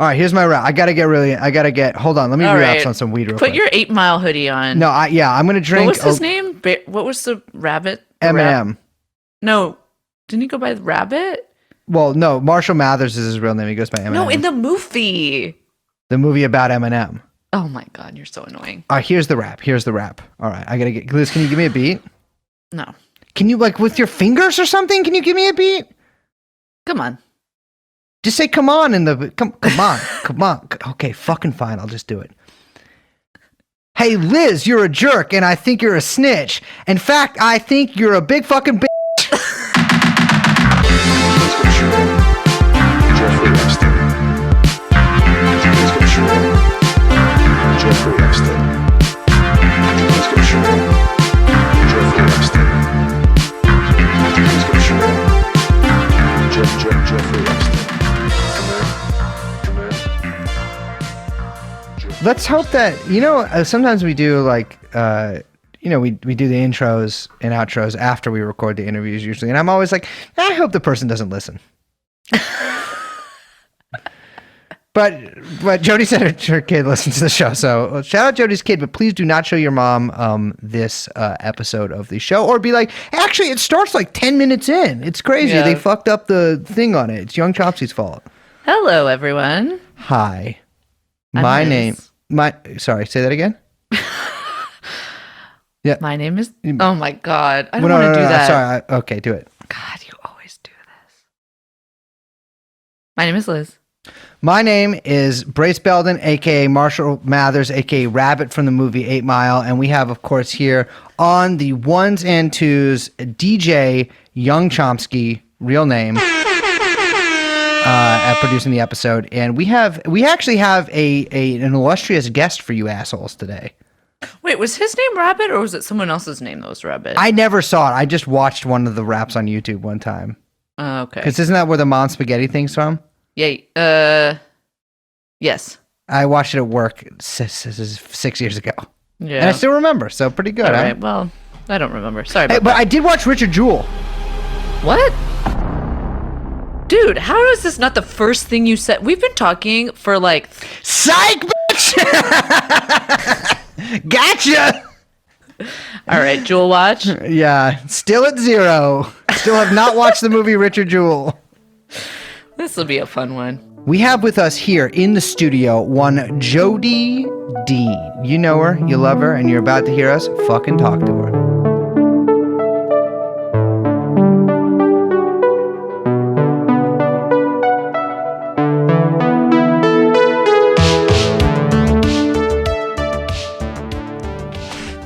All right, here's my rap. Hold on. Let me relapse on some weed real quick. Put your 8 Mile hoodie on. No, I'm going to drink. What was his name? What was the rabbit? Eminem. No. Didn't he go by Rabbit? Well, no. Marshall Mathers is his real name. He goes by Eminem. No, in the movie. The movie about Eminem. Oh my God, you're so annoying. All right, here's the rap. All right, I got to get... Liz, can you give me a beat? No. Can you, like, with your fingers or something? Can you give me a beat? Come on. Just say come on in the... Come on. Okay, fucking fine. I'll just do it. Hey, Liz, you're a jerk, and I think you're a snitch. In fact, I think you're a big fucking bitch. Let's hope that, sometimes we do like, we do the intros and outros after we record the interviews usually. And I'm always like, I hope the person doesn't listen. But Jody said her kid listens to the show. So shout out Jody's kid, but please do not show your mom this episode of the show, or be like, actually, it starts like 10 minutes in. It's crazy. Yeah. They fucked up the thing on it. It's Young Chomsky's fault. Hello, everyone. Hi. Sorry, say that again? Yeah. My name is... Oh my God. I don't want to do that. Sorry. Okay, do it. God, you always do this. My name is Liz. My name is Brace Belden, a.k.a. Marshall Mathers, a.k.a. Rabbit from the movie 8 Mile. And we have, of course, here on the ones and twos, DJ Young Chomsky, real name, at producing the episode. And we actually have an illustrious guest for you assholes today. Wait, was his name Rabbit, or was it someone else's name that was Rabbit? I never saw it. I just watched one of the raps on YouTube one time. Okay. Because isn't that where the Mon Spaghetti thing's from? Yeah. Yes. I watched it at work 6 years ago. Yeah. And I still remember, so pretty good. All right. Well, I don't remember. Sorry about that. But I did watch Richard Jewell. What? Dude, how is this not the first thing you said? We've been talking for like... Psych, bitch! Gotcha! All right, Jewel watch? Yeah, still at 0. Still have not watched the movie Richard Jewell. This will be a fun one. We have with us here in the studio one Jody Dean. You know her, you love her, and you're about to hear us fucking talk to her.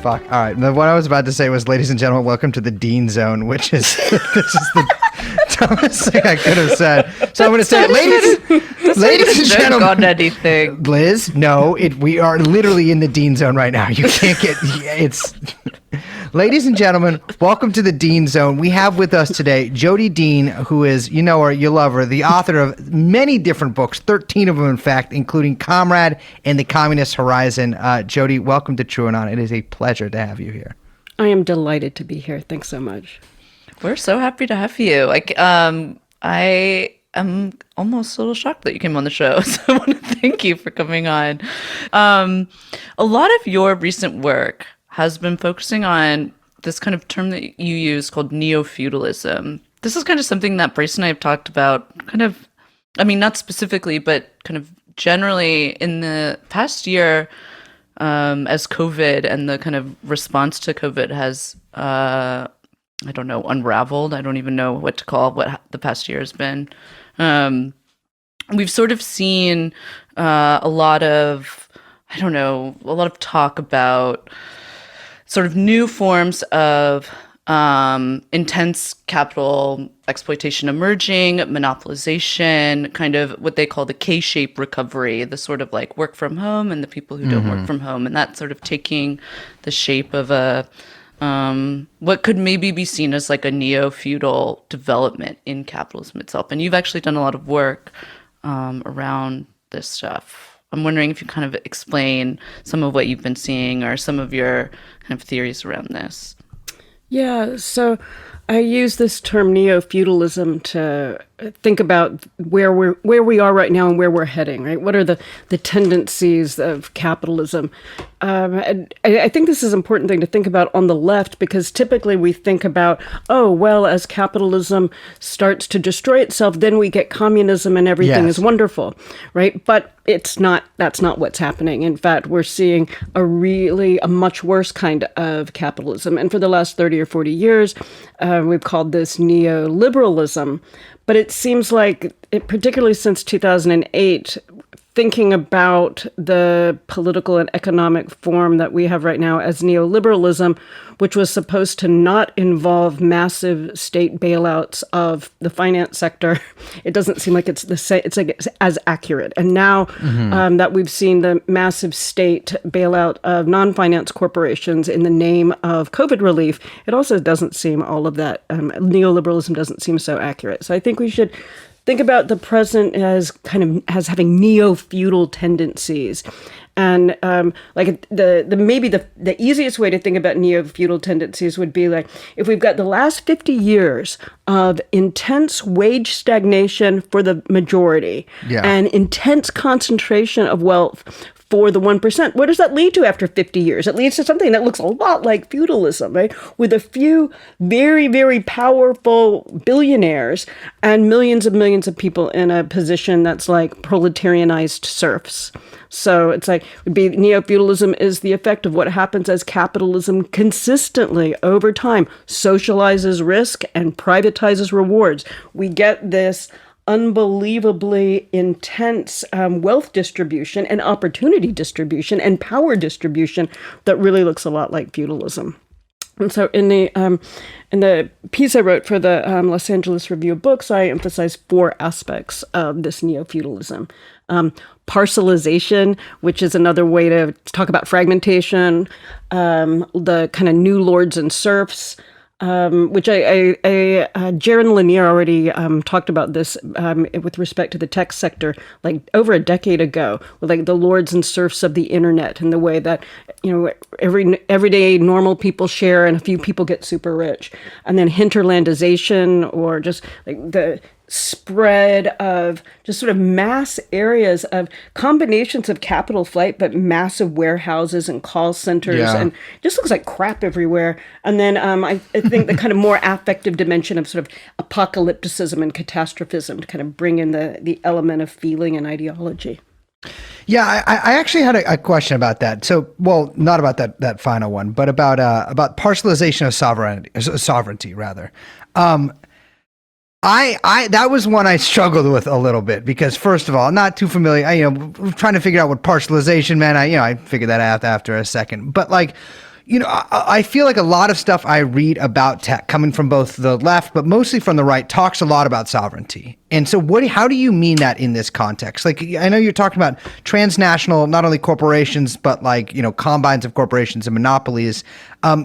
Fuck. All right. What I was about to say was, ladies and gentlemen, welcome to the Dean Zone, which is this is the dumbest thing I could have said. So I'm going to say, ladies and gentlemen, anything. Liz, no, we are literally in the Dean Zone right now. You can't get it's. Ladies and gentlemen, welcome to the Dean Zone. We have with us today Jody Dean, who is, you know her, you love her, the author of many different books, 13 of them, in fact, including Comrade and the Communist Horizon. Jody, welcome to TrueAnon. It is a pleasure to have you here. I am delighted to be here. Thanks so much. We're so happy to have you. I am almost a little shocked that you came on the show, so I want to thank you for coming on. A lot of your recent work has been focusing on this kind of term that you use called neo-feudalism. This is kind of something that Brace and I have talked about kind of, I mean, not specifically, but kind of generally in the past year, as COVID and the kind of response to COVID has, unraveled. I don't even know what to call what the past year has been. We've sort of seen a lot of talk about sort of new forms of intense capital exploitation emerging, monopolization, kind of what they call the K-shaped recovery, the sort of like work from home and the people who don't work from home, and that's sort of taking the shape of a what could maybe be seen as like a neo-feudal development in capitalism itself. And you've actually done a lot of work around this stuff. I'm wondering if you kind of explain some of what you've been seeing or some of your kind of theories around this. Yeah, so I use this term neo-feudalism to think about where we are right now and where we're heading, right? What are the tendencies of capitalism? And I think this is an important thing to think about on the left, because typically we think about, oh, well, as capitalism starts to destroy itself, then we get communism and everything is wonderful, right? But that's not what's happening. In fact, we're seeing a much worse kind of capitalism. And for the last 30 or 40 years, we've called this neoliberalism. But it seems like, particularly since 2008, thinking about the political and economic form that we have right now as neoliberalism, which was supposed to not involve massive state bailouts of the finance sector, it doesn't seem like it's the same. It's like it's as accurate. And now that we've seen the massive state bailout of non-finance corporations in the name of COVID relief, it also doesn't seem all of that. Neoliberalism doesn't seem so accurate. So I think we should think about the present as having neo-feudal tendencies. And maybe the easiest way to think about neo-feudal tendencies would be like, if we've got the last 50 years of intense wage stagnation for the majority and intense concentration of wealth for the 1%. What does that lead to after 50 years? It leads to something that looks a lot like feudalism, right? With a few very, very powerful billionaires and millions of people in a position that's like proletarianized serfs. So it's like, neo-feudalism is the effect of what happens as capitalism consistently over time socializes risk and privatizes rewards. We get this unbelievably intense wealth distribution and opportunity distribution and power distribution that really looks a lot like feudalism. And so in the piece I wrote for the Los Angeles Review of Books, I emphasized 4 aspects of this neo-feudalism. Parcelization, which is another way to talk about fragmentation, the kind of new lords and serfs, which Jaron Lanier already talked about this with respect to the tech sector, like over a decade ago, with like the lords and serfs of the internet, and the way that everyday normal people share and a few people get super rich, and then hinterlandization, or just like the spread of just sort of mass areas of combinations of capital flight, but massive warehouses and call centers, and just looks like crap everywhere. And then I think the kind of more affective dimension of sort of apocalypticism and catastrophism to kind of bring in the element of feeling and ideology. Yeah, I actually had a question about that. So, well, not about that final one, but about parcelization of sovereignty rather. That was one I struggled with a little bit, because first of all, I'm not too familiar. Trying to figure out what parcelization meant. I figured that out after a second. But I feel like a lot of stuff I read about tech, coming from both the left, but mostly from the right, talks a lot about sovereignty. And so how do you mean that in this context? Like, I know you're talking about transnational, not only corporations, but combines of corporations and monopolies.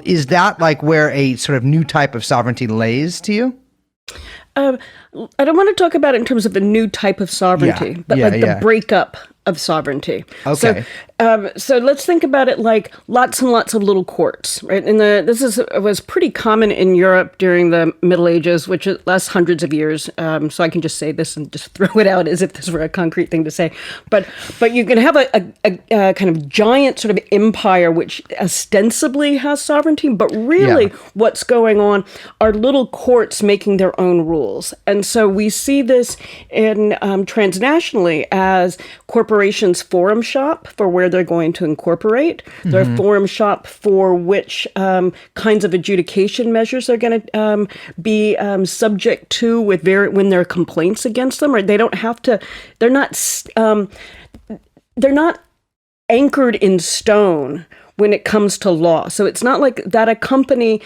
Is that like where a sort of new type of sovereignty lays to you? I don't want to talk about it in terms of a new type of sovereignty, but the breakup of sovereignty. Okay. So let's think about it like lots and lots of little courts, right? And was pretty common in Europe during the Middle Ages, which lasts hundreds of years. So I can just say this and just throw it out as if this were a concrete thing to say. But you can have a kind of giant sort of empire which ostensibly has sovereignty, but really what's going on are little courts making their own rules. And so we see this in transnationally as corporations forum shop for where they're going to incorporate. They're forum shop for which kinds of adjudication measures they're going to be subject to when there are complaints against them. Right? They don't have to. They're not anchored in stone when it comes to law. So it's not like that a company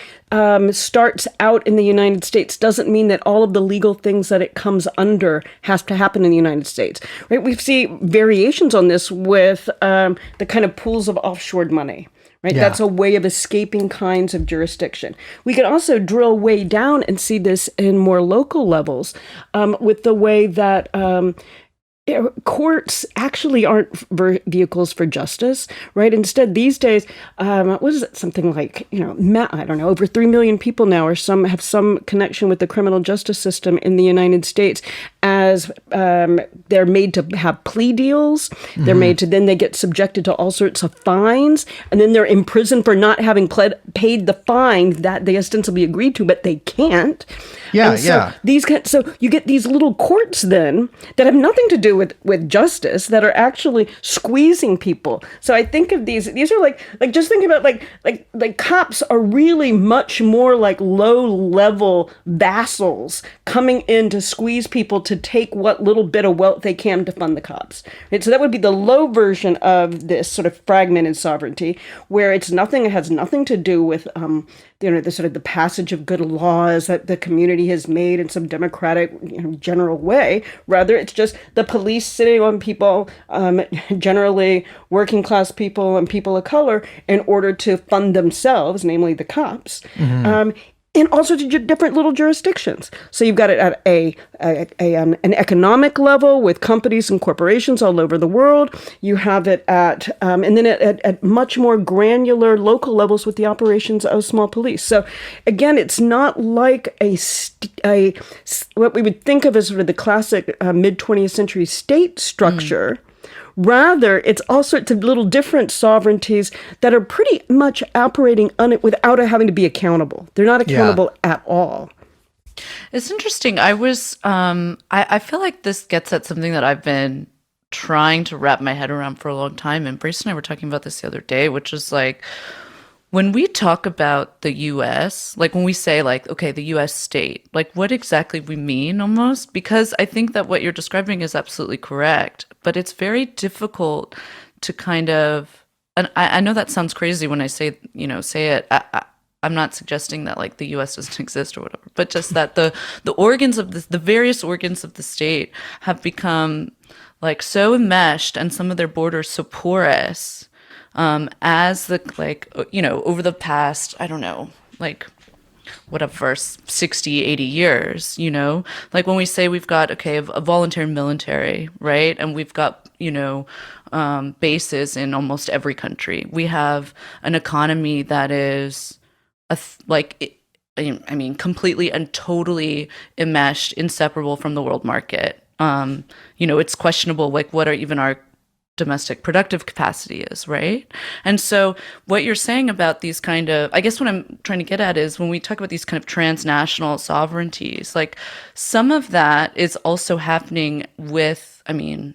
starts out in the United States doesn't mean that all of the legal things that it comes under has to happen in the United States. Right? We see variations on this with the kind of pools of offshored money. Right? Yeah. That's a way of escaping kinds of jurisdiction. We can also drill way down and see this in more local levels with the way that courts actually aren't vehicles for justice, right? Instead, these days, what is it? Something like, I don't know, over 3 million people now have some connection with the criminal justice system in the United States, as they're made to have plea deals. They're made to, then they get subjected to all sorts of fines, and then they're imprisoned for not having paid the fine that they ostensibly agreed to, but they can't. Yeah, So you get these little courts then that have nothing to do with justice, that are actually squeezing people. So I think of these are like just think about like cops are really much more like low level vassals coming in to squeeze people to take what little bit of wealth they can to fund the cops. Right? So that would be the low version of this sort of fragmented sovereignty, where it has nothing to do with the sort of the passage of good laws that the community has made in some democratic, general way. Rather, it's just the police sitting on people, generally working class people and people of color, in order to fund themselves, namely the cops. In all sorts of different little jurisdictions. So you've got it at an economic level with companies and corporations all over the world. You have it at much more granular local levels with the operations of small police. So again, it's not like what we would think of as sort of the classic mid-20th century state structure. Rather, it's all sorts of little different sovereignties that are pretty much operating without having to be accountable. They're not accountable at all. It's interesting. I feel like this gets at something that I've been trying to wrap my head around for a long time. And Brace and I were talking about this the other day, which is like, when we talk about the U.S., like when we say like, okay, the U.S. state, like what exactly we mean almost, because I think that what you're describing is absolutely correct, but it's very difficult to kind of, and I know that sounds crazy when I say it. I'm not suggesting that like the U.S. doesn't exist or whatever, but just that the organs of the various organs of the state have become like so enmeshed and some of their borders so porous. As over the past, I don't know, like whatever, 60, 80 years, like when we say we've got, a voluntary military, right? And we've got, bases in almost every country. We have an economy that is completely and totally enmeshed, inseparable from the world market. It's questionable, like what are even our domestic productive capacity is, right? And so what you're saying about these kind of, I guess what I'm trying to get at is when we talk about these kind of transnational sovereignties, like some of that is also happening with the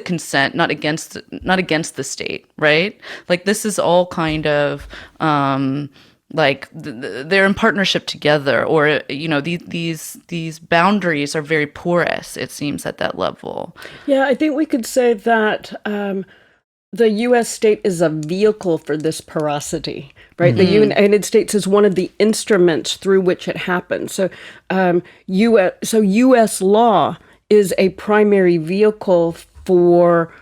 consent, not against the state, right? Like this is all kind of they're in partnership together, or these boundaries are very porous, it seems, at that level. Yeah, I think we could say that the U.S. state is a vehicle for this porosity, right? The United States is one of the instruments through which it happens. So U.S. law is a primary vehicle for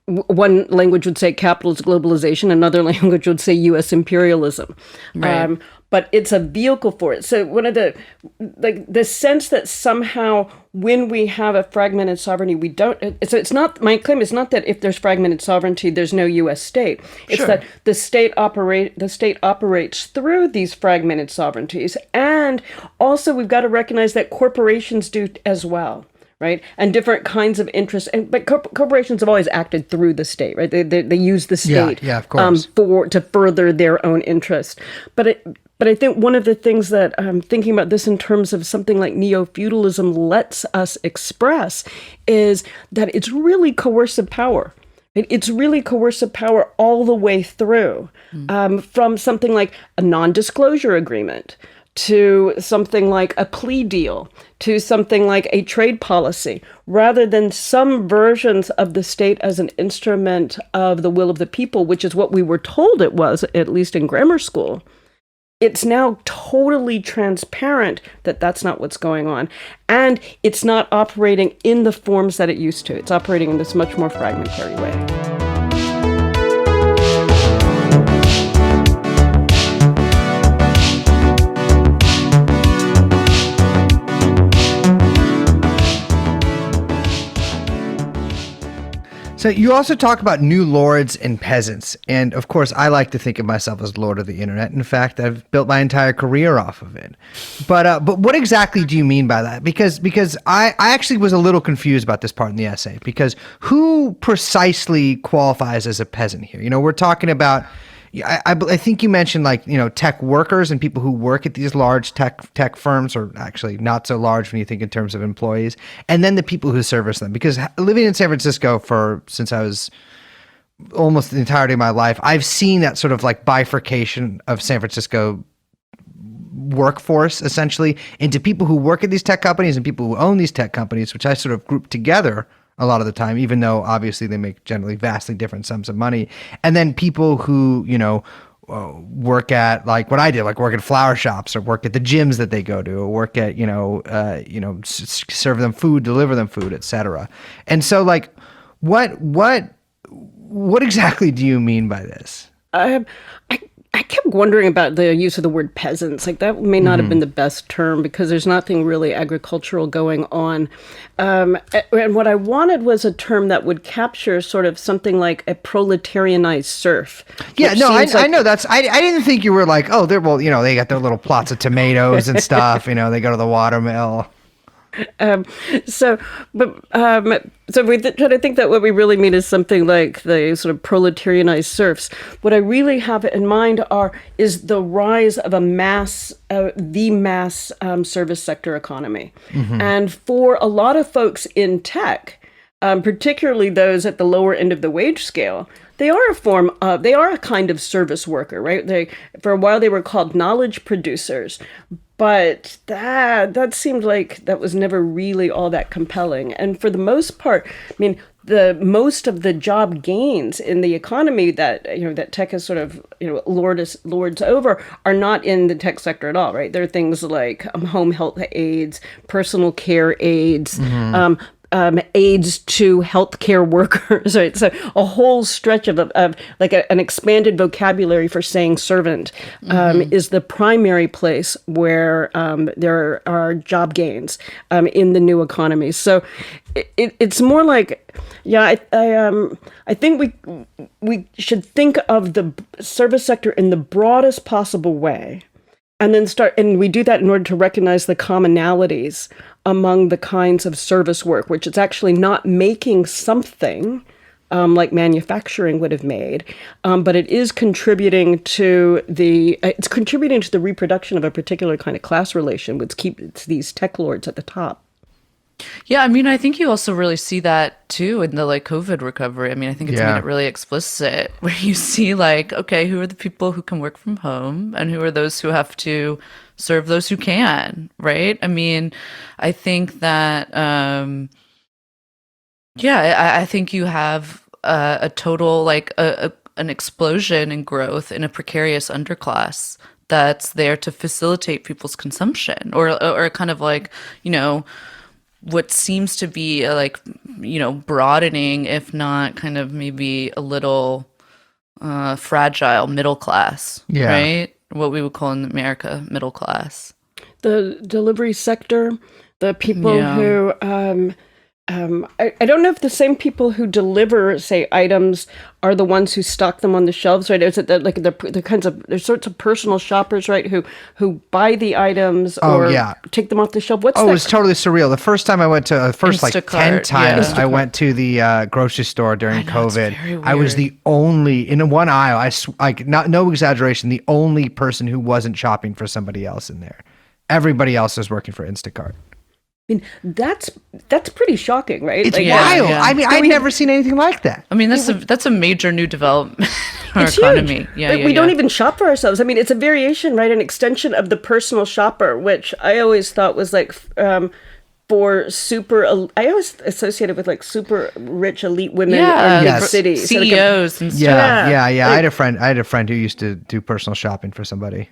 one language would say capitalist globalization, another language would say U.S. imperialism. Right. But it's a vehicle for it. So one of the sense that somehow when we have a fragmented sovereignty, we don't, so it's not, my claim is not that if there's fragmented sovereignty, there's no U.S. state. It's that the state operates through these fragmented sovereignties. And also we've got to recognize that corporations do as well. Right, and different kinds of interests, but corporations have always acted through the state, right? They use the state, of course, to further their own interest. But I think one of the things that I'm thinking about this in terms of something like neo-feudalism lets us express is that it's really coercive power. It's really coercive power all the way through, from something like a non-disclosure agreement to something like a plea deal, to something like a trade policy, rather than some versions of the state as an instrument of the will of the people, which is what we were told it was, at least in grammar school. It's now totally transparent that that's not what's going on. And it's not operating in the forms that it used to. It's operating in this much more fragmentary way. So you also talk about new lords and peasants. And of course, I like to think of myself as lord of the internet. In fact, I've built my entire career off of it. But what exactly do you mean by that? Because I actually was a little confused about this part in the essay, because who precisely qualifies as a peasant here? You know, we're talking about, I think you mentioned, like, you know, tech workers and people who work at these large tech firms, or actually not so large when you think in terms of employees, and then the people who service them. Because living in San Francisco since I was almost the entirety of my life, I've seen that sort of like bifurcation of San Francisco workforce essentially into people who work at these tech companies and people who own these tech companies, which I sort of group together a lot of the time, even though obviously they make generally vastly different sums of money. And then people who, you know, work at, like what I did, like work at flower shops or work at the gyms that they go to, or work at, serve them food, deliver them food, etc. And so, like, what exactly do you mean by this? I kept wondering about the use of the word peasants. Like, that may not have been the best term, because there's nothing really agricultural going on. And what I wanted was a term that would capture sort of something like a proletarianized serf. Yeah, no, I know that's. I didn't think you were like, oh, they got their little plots of tomatoes and stuff. You know, they go to the watermill. So we try to think that what we really mean is something like the sort of proletarianized serfs. What I really have in mind is the rise of the mass service sector economy. And for a lot of folks in tech, particularly those at the lower end of the wage scale, they are a kind of service worker, right? For a while they were called knowledge producers, but that seemed like that was never really all that compelling. And for the most part, I mean, most of the job gains in the economy that tech has sort of lords over are not in the tech sector at all, right? There are things like home health aides, personal care aides, aids to healthcare workers, right? So a whole stretch of like an expanded vocabulary for saying servant is the primary place where there are job gains in the new economy. So it's more like, I think we should think of the service sector in the broadest possible way. And then and we do that in order to recognize the commonalities among the kinds of service work, which is actually not making something like manufacturing would have made, but it is contributing to the reproduction of a particular kind of class relation, which keeps these tech lords at the top. Yeah, I mean, I think you also really see that too in the COVID recovery. I mean, I think it's made it really explicit, where you see okay, who are the people who can work from home and who are those who have to serve those who can, right? I mean, I think that, I think you have a total, an explosion in growth in a precarious underclass that's there to facilitate people's consumption, or kind of what seems to be a broadening, if not kind of maybe a little fragile middle class, right? What we would call in America middle class. The delivery sector, the people who I don't know if the same people who deliver, say, items are the ones who stock them on the shelves, right? Is it that there's sorts of personal shoppers, right, who buy the items or take them off the shelf? It was totally surreal. The first time I went to Instacart, 10 times I went to the grocery store during COVID. I was the only in one aisle. No exaggeration, the only person who wasn't shopping for somebody else in there. Everybody else was working for Instacart. I mean, that's pretty shocking, right? It's wild. Yeah. I mean, I've never seen anything like that. I mean, that's a major new development in our economy. Huge. We don't even shop for ourselves. I mean, it's a variation, right? An extension of the personal shopper, which I always thought was for super. I always associated with super rich elite women in big cities, CEOs and stuff. Yeah. I had a friend who used to do personal shopping for somebody.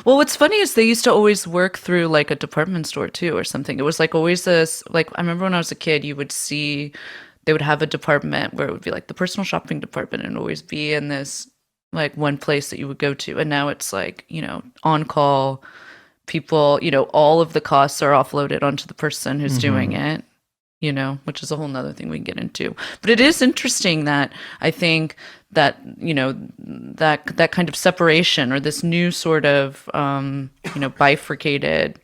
Well, what's funny is they used to always work through a department store too, or something. It was always this, I remember when I was a kid, you would see, they would have a department where it would be the personal shopping department, and always be in this one place that you would go to. And now it's on call people, all of the costs are offloaded onto the person who's doing it. which is a whole nother thing we can get into. But it is interesting that I think that, that kind of separation, or this new sort of, bifurcated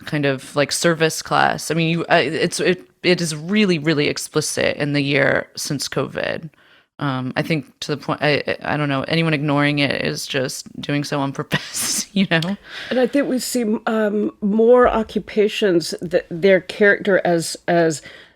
kind of like service class. I mean, it is really, really explicit in the year since COVID. I think to the point, I don't know, anyone ignoring it is just doing so on purpose, And I think we see more occupations that their character as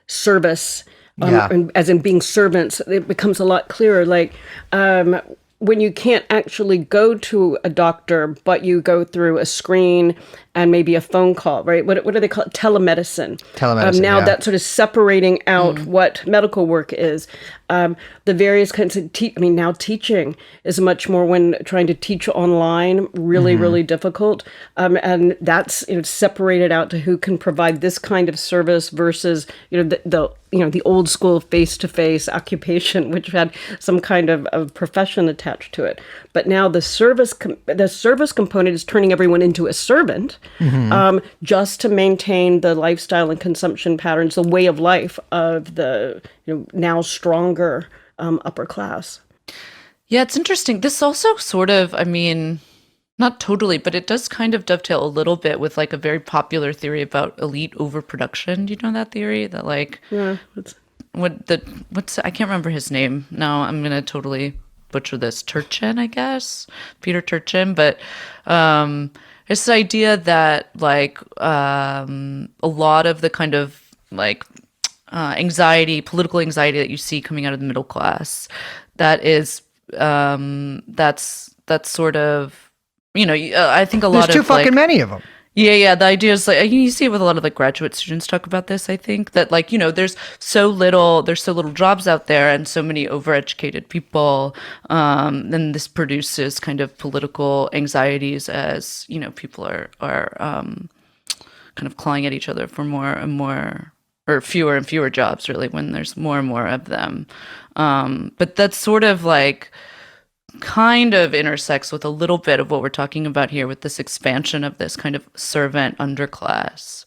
service, and as in being servants. It becomes a lot clearer. Like when you can't actually go to a doctor, but you go through a screen and maybe a phone call, right? What do they call it? Telemedicine. Now that's sort of separating out what medical work is. The various kinds of now teaching is much more, when trying to teach online, really, really difficult. And that's separated out to who can provide this kind of service versus the old school face-to-face occupation, which had some kind of profession attached to it. But now the service component is turning everyone into a servant, just to maintain the lifestyle and consumption patterns, the way of life of the now stronger upper class. Yeah, it's interesting. This also sort of, not totally, but it does kind of dovetail a little bit with like a very popular theory about elite overproduction. Do you know that theory? That I can't remember his name. Now I'm gonna totally butcher this. Turchin, I guess, Peter Turchin. But it's the idea that like a lot of the kind of like political anxiety that you see coming out of the middle class, that is that's sort of, I think there's too fucking many of them. Yeah. The idea is like, you see it with a lot of like graduate students talk about this. I think that like, there's so little jobs out there and so many overeducated people. Then this produces kind of political anxieties as, people are kind of clawing at each other for more and more, or fewer and fewer jobs, really, when there's more and more of them. But that's sort of like kind of intersects with a little bit of what we're talking about here, with this expansion of this kind of servant underclass.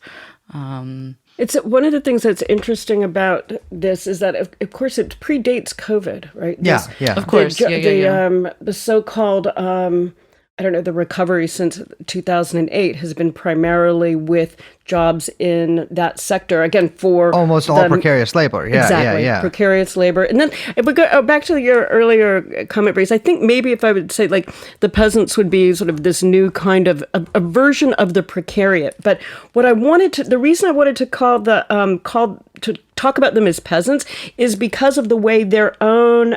It's one of the things that's interesting about this is that, of course, it predates COVID, right? Yeah. Of course. The so-called, the recovery since 2008 has been primarily with jobs in that sector, again, for almost all precarious labor. Yeah. Precarious labor. And then if we go back to your earlier comment, Brace, I think maybe if I would say like the peasants would be sort of this new kind of a version of the precariat. But the reason I wanted to to talk about them as peasants is because of the way their own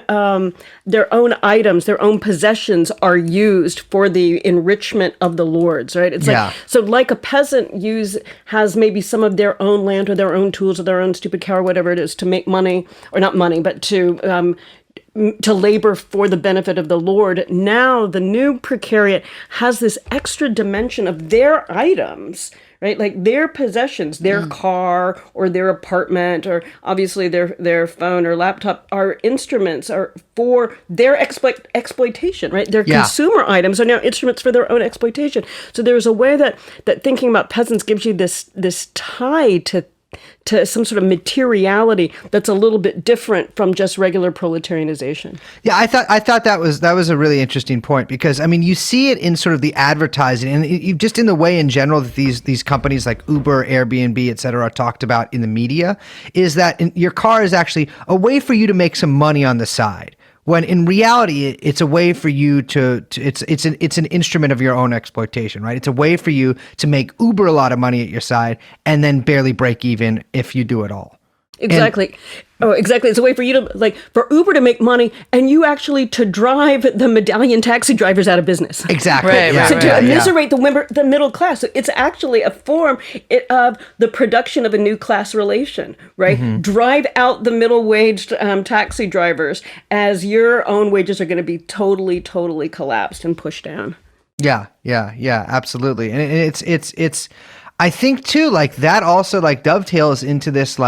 items, their own possessions are used for the enrichment of the lords, right? It's like a peasant has maybe some of their own land or their own tools or their own stupid cow or whatever it is to make money, or not money, but to labor for the benefit of the Lord. Now the new precariat has this extra dimension of their items, right? Like their possessions, their car or their apartment, or obviously their phone or laptop, are instruments are for their exploitation, right? Their consumer items are now instruments for their own exploitation. So there's a way that thinking about peasants gives you this tie to some sort of materiality that's a little bit different from just regular proletarianization. Yeah, I thought that was a really interesting point, because you see it in sort of the advertising and just in the way in general that these companies like Uber, Airbnb, et cetera, are talked about in the media, is that your car is actually a way for you to make some money on the side. When in reality, it's a way for you it's an instrument of your own exploitation, right? It's a way for you to make Uber a lot of money at your side and then barely break even if you do it all. Exactly. Exactly. It's a way for you to, for Uber to make money and you actually to drive the medallion taxi drivers out of business. Exactly. To immiserate the middle class. So it's actually a form of the production of a new class relation, right? Mm-hmm. Drive out the middle-waged taxi drivers as your own wages are going to be totally, totally collapsed and pushed down. Yeah, absolutely. And it's I think too, that also dovetails into this,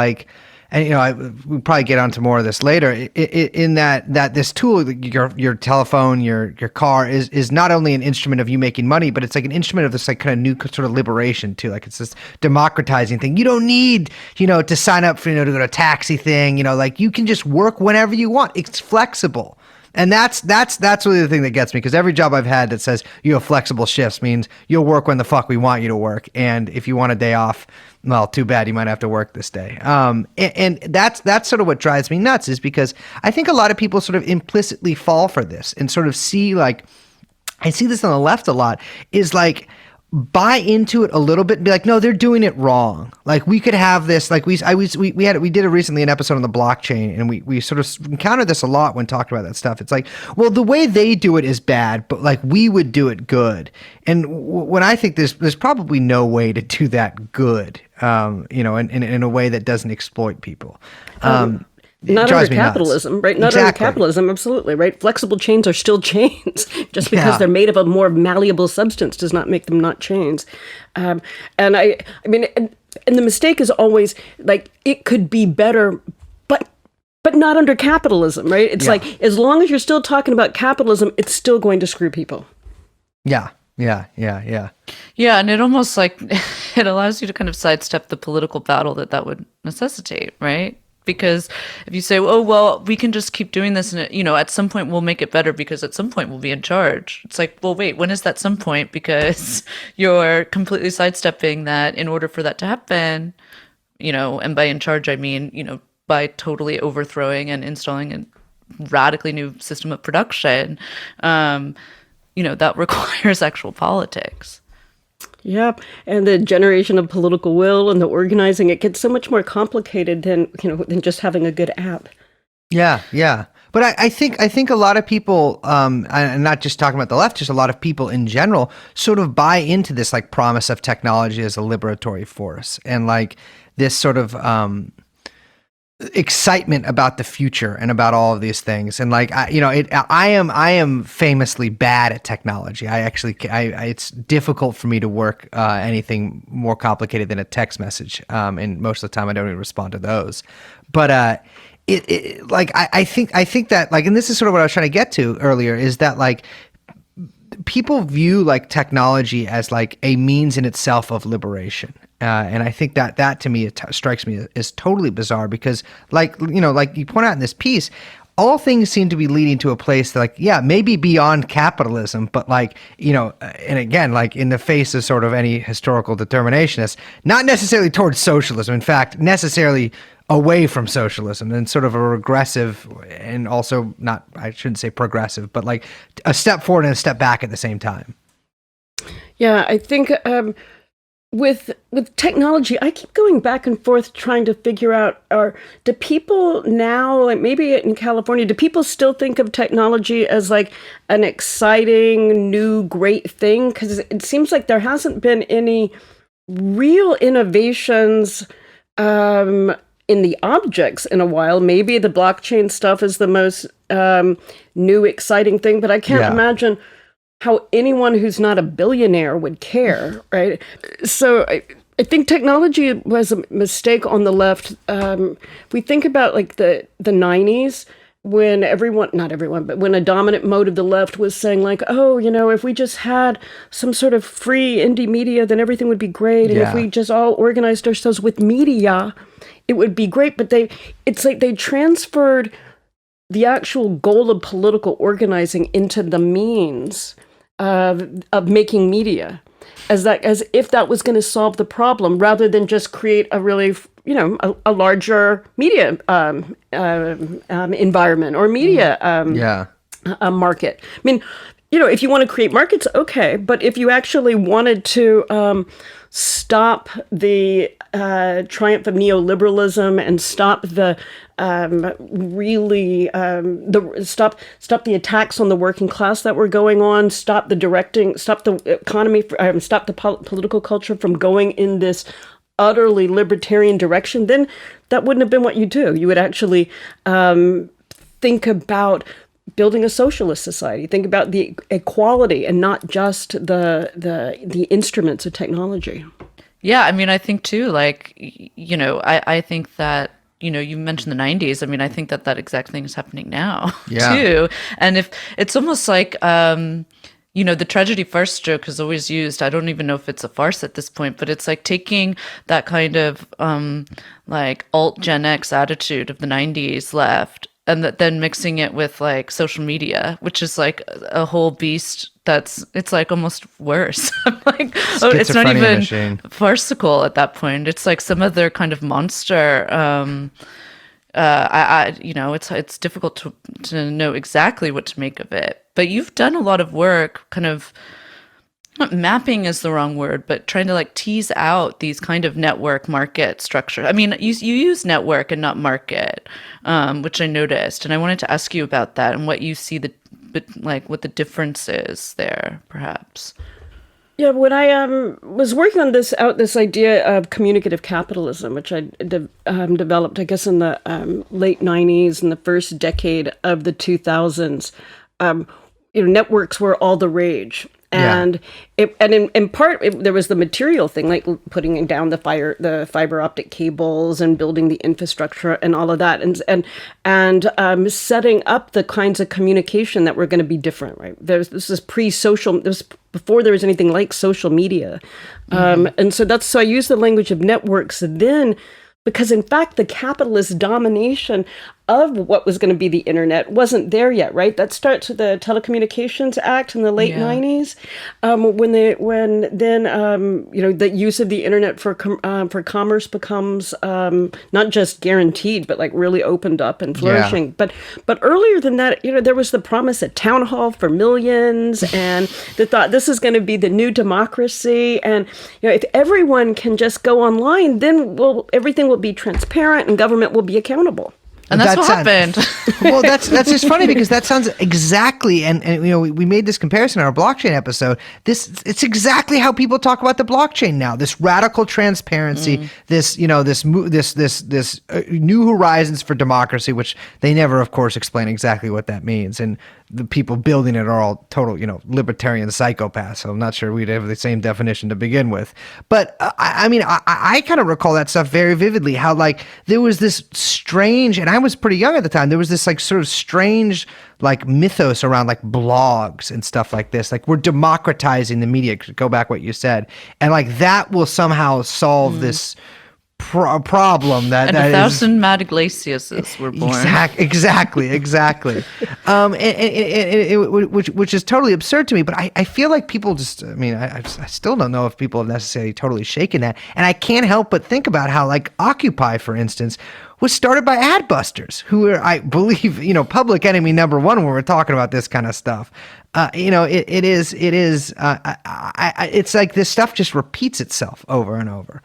and we'll probably get onto more of this later. In that this tool, your telephone, your car is not only an instrument of you making money, but it's like an instrument of this like kind of new sort of liberation too. Like it's this democratizing thing. You don't need to sign up for to go to a taxi thing. Like you can just work whenever you want. It's flexible. And that's really the thing that gets me, because every job I've had that says you have flexible shifts means you'll work when the fuck we want you to work. And if you want a day off, well, too bad, you might have to work this day. And that's sort of what drives me nuts, is because I think a lot of people sort of implicitly fall for this and sort of see, like, I see this on the left a lot, is like, buy into it a little bit and be like, no, they're doing it wrong. Like we could have this, like we did recently an episode on the blockchain, and we sort of encountered this a lot when talking about that stuff. It's like, well, the way they do it is bad, but like we would do it good. And when I think there's probably no way to do that good, in a way that doesn't exploit people. Not under capitalism, right? Not under capitalism, absolutely, right? Flexible chains are still chains. Just because they're made of a more malleable substance does not make them not chains. And I mean, and the mistake is always like, it could be better, but not under capitalism, right? It's like, as long as you're still talking about capitalism, it's still going to screw people. Yeah, and it almost like it allows you to kind of sidestep the political battle that would necessitate, right? Because if you say, oh, well, we can just keep doing this and, at some point we'll make it better because at some point we'll be in charge. It's like, well, wait, when is that some point? Because you're completely sidestepping that in order for that to happen, and by in charge, I mean, by totally overthrowing and installing a radically new system of production, that requires actual politics. Yep, and the generation of political will and the organizing, it gets so much more complicated than just having a good app. Yeah. But I think a lot of people, and not just talking about the left, just a lot of people in general, sort of buy into this like promise of technology as a liberatory force, and like this sort of excitement about the future and about all of these things. And like, I am famously bad at technology. It's difficult for me to work anything more complicated than a text message. And most of the time I don't even respond to those. But I think that, like, and this is sort of what I was trying to get to earlier, is that like people view like technology as like a means in itself of liberation. And I think that to me, strikes me as totally bizarre, because like you point out in this piece, all things seem to be leading to a place that, like, maybe beyond capitalism, but like, and again, like in the face of sort of any historical determinationists, not necessarily towards socialism. In fact, necessarily away from socialism, and sort of a regressive, and also not, I shouldn't say progressive, but like a step forward and a step back at the same time. Yeah, I think with technology, I keep going back and forth trying to figure out, do people now, like maybe in California, do people still think of technology as like an exciting, new, great thing? Because it seems like there hasn't been any real innovations in the objects in a while. Maybe the blockchain stuff is the most new, exciting thing, but I can't imagine how anyone who's not a billionaire would care, right? So I think technology was a mistake on the left. We think about like the 90s, when not everyone, but when a dominant mode of the left was saying like, oh, if we just had some sort of free indie media, then everything would be great. And if we just all organized ourselves with media, it would be great. But it's like they transferred the actual goal of political organizing into the means of making media, as if that was going to solve the problem, rather than just create a really, a larger media environment or media market. I mean, if you want to create markets, okay, but if you actually wanted to stop the triumph of neoliberalism and stop the stop the attacks on the working class that were going on, stop the economy, stop the political culture from going in this utterly libertarian direction, then that wouldn't have been what you do. You would actually think about building a socialist society, think about the equality and not just the instruments of technology. Yeah, I mean, I think too, like, I think that you mentioned the 90s. I mean, I think that exact thing is happening now Yeah. too. And if it's almost like, the tragedy farce joke is always used. I don't even know if it's a farce at this point, but it's like taking that kind of like alt Gen X attitude of the 90s left and then mixing it with like social media, which is like a whole beast it's like almost worse. I'm like, it's not even machine. farcical at that point. It's like some other kind of monster. It's difficult to know exactly what to make of it. But you've done a lot of work, kind of, not mapping is the wrong word, but trying to like tease out these kind of network market structure. I mean, you use network and not market, which I noticed, and I wanted to ask you about that and what you see what the difference is there, perhaps. Yeah, when I was working on this idea of communicative capitalism, which I developed, I guess, in the late 90s and the first decade of the 2000s, networks were all the rage. And in part, there was the material thing, like putting down the fiber optic cables and building the infrastructure and all of that, and setting up the kinds of communication that were going to be different. Right? This is pre-social. This before there was anything like social media, and so I use the language of networks then. Because in fact, the capitalist domination of what was going to be the internet wasn't there yet, right? That starts with the Telecommunications Act in the late 90s, when the use of the internet for commerce becomes not just guaranteed, but like really opened up and flourishing. Yeah. But earlier than that, there was the promise of town hall for millions, and the thought this is going to be the new democracy, and if everyone can just go online, then everything will be transparent and government will be accountable. And that's what happened. Well, that's just funny because that sounds exactly, and we made this comparison in our blockchain episode. It's exactly how people talk about the blockchain now. This radical transparency, this new horizons for democracy, which they never, of course, explain exactly what that means. And the people building it are all total, libertarian psychopaths. So I'm not sure we'd have the same definition to begin with. But I kind of recall that stuff very vividly. How like there was this strange, and I was pretty young at the time. There was this like sort of strange like mythos around like blogs and stuff like this. Like we're democratizing the media. Go back what you said, and like that will somehow solve this problem that 1,000 mad glaciuses were born. Exactly. Which is totally absurd to me. But I feel like people just, I still don't know if people have necessarily totally shaken that. And I can't help but think about how like Occupy, for instance, was started by ad busters who are, I believe, public enemy number one when we're talking about this kind of stuff. It's like this stuff just repeats itself over and over.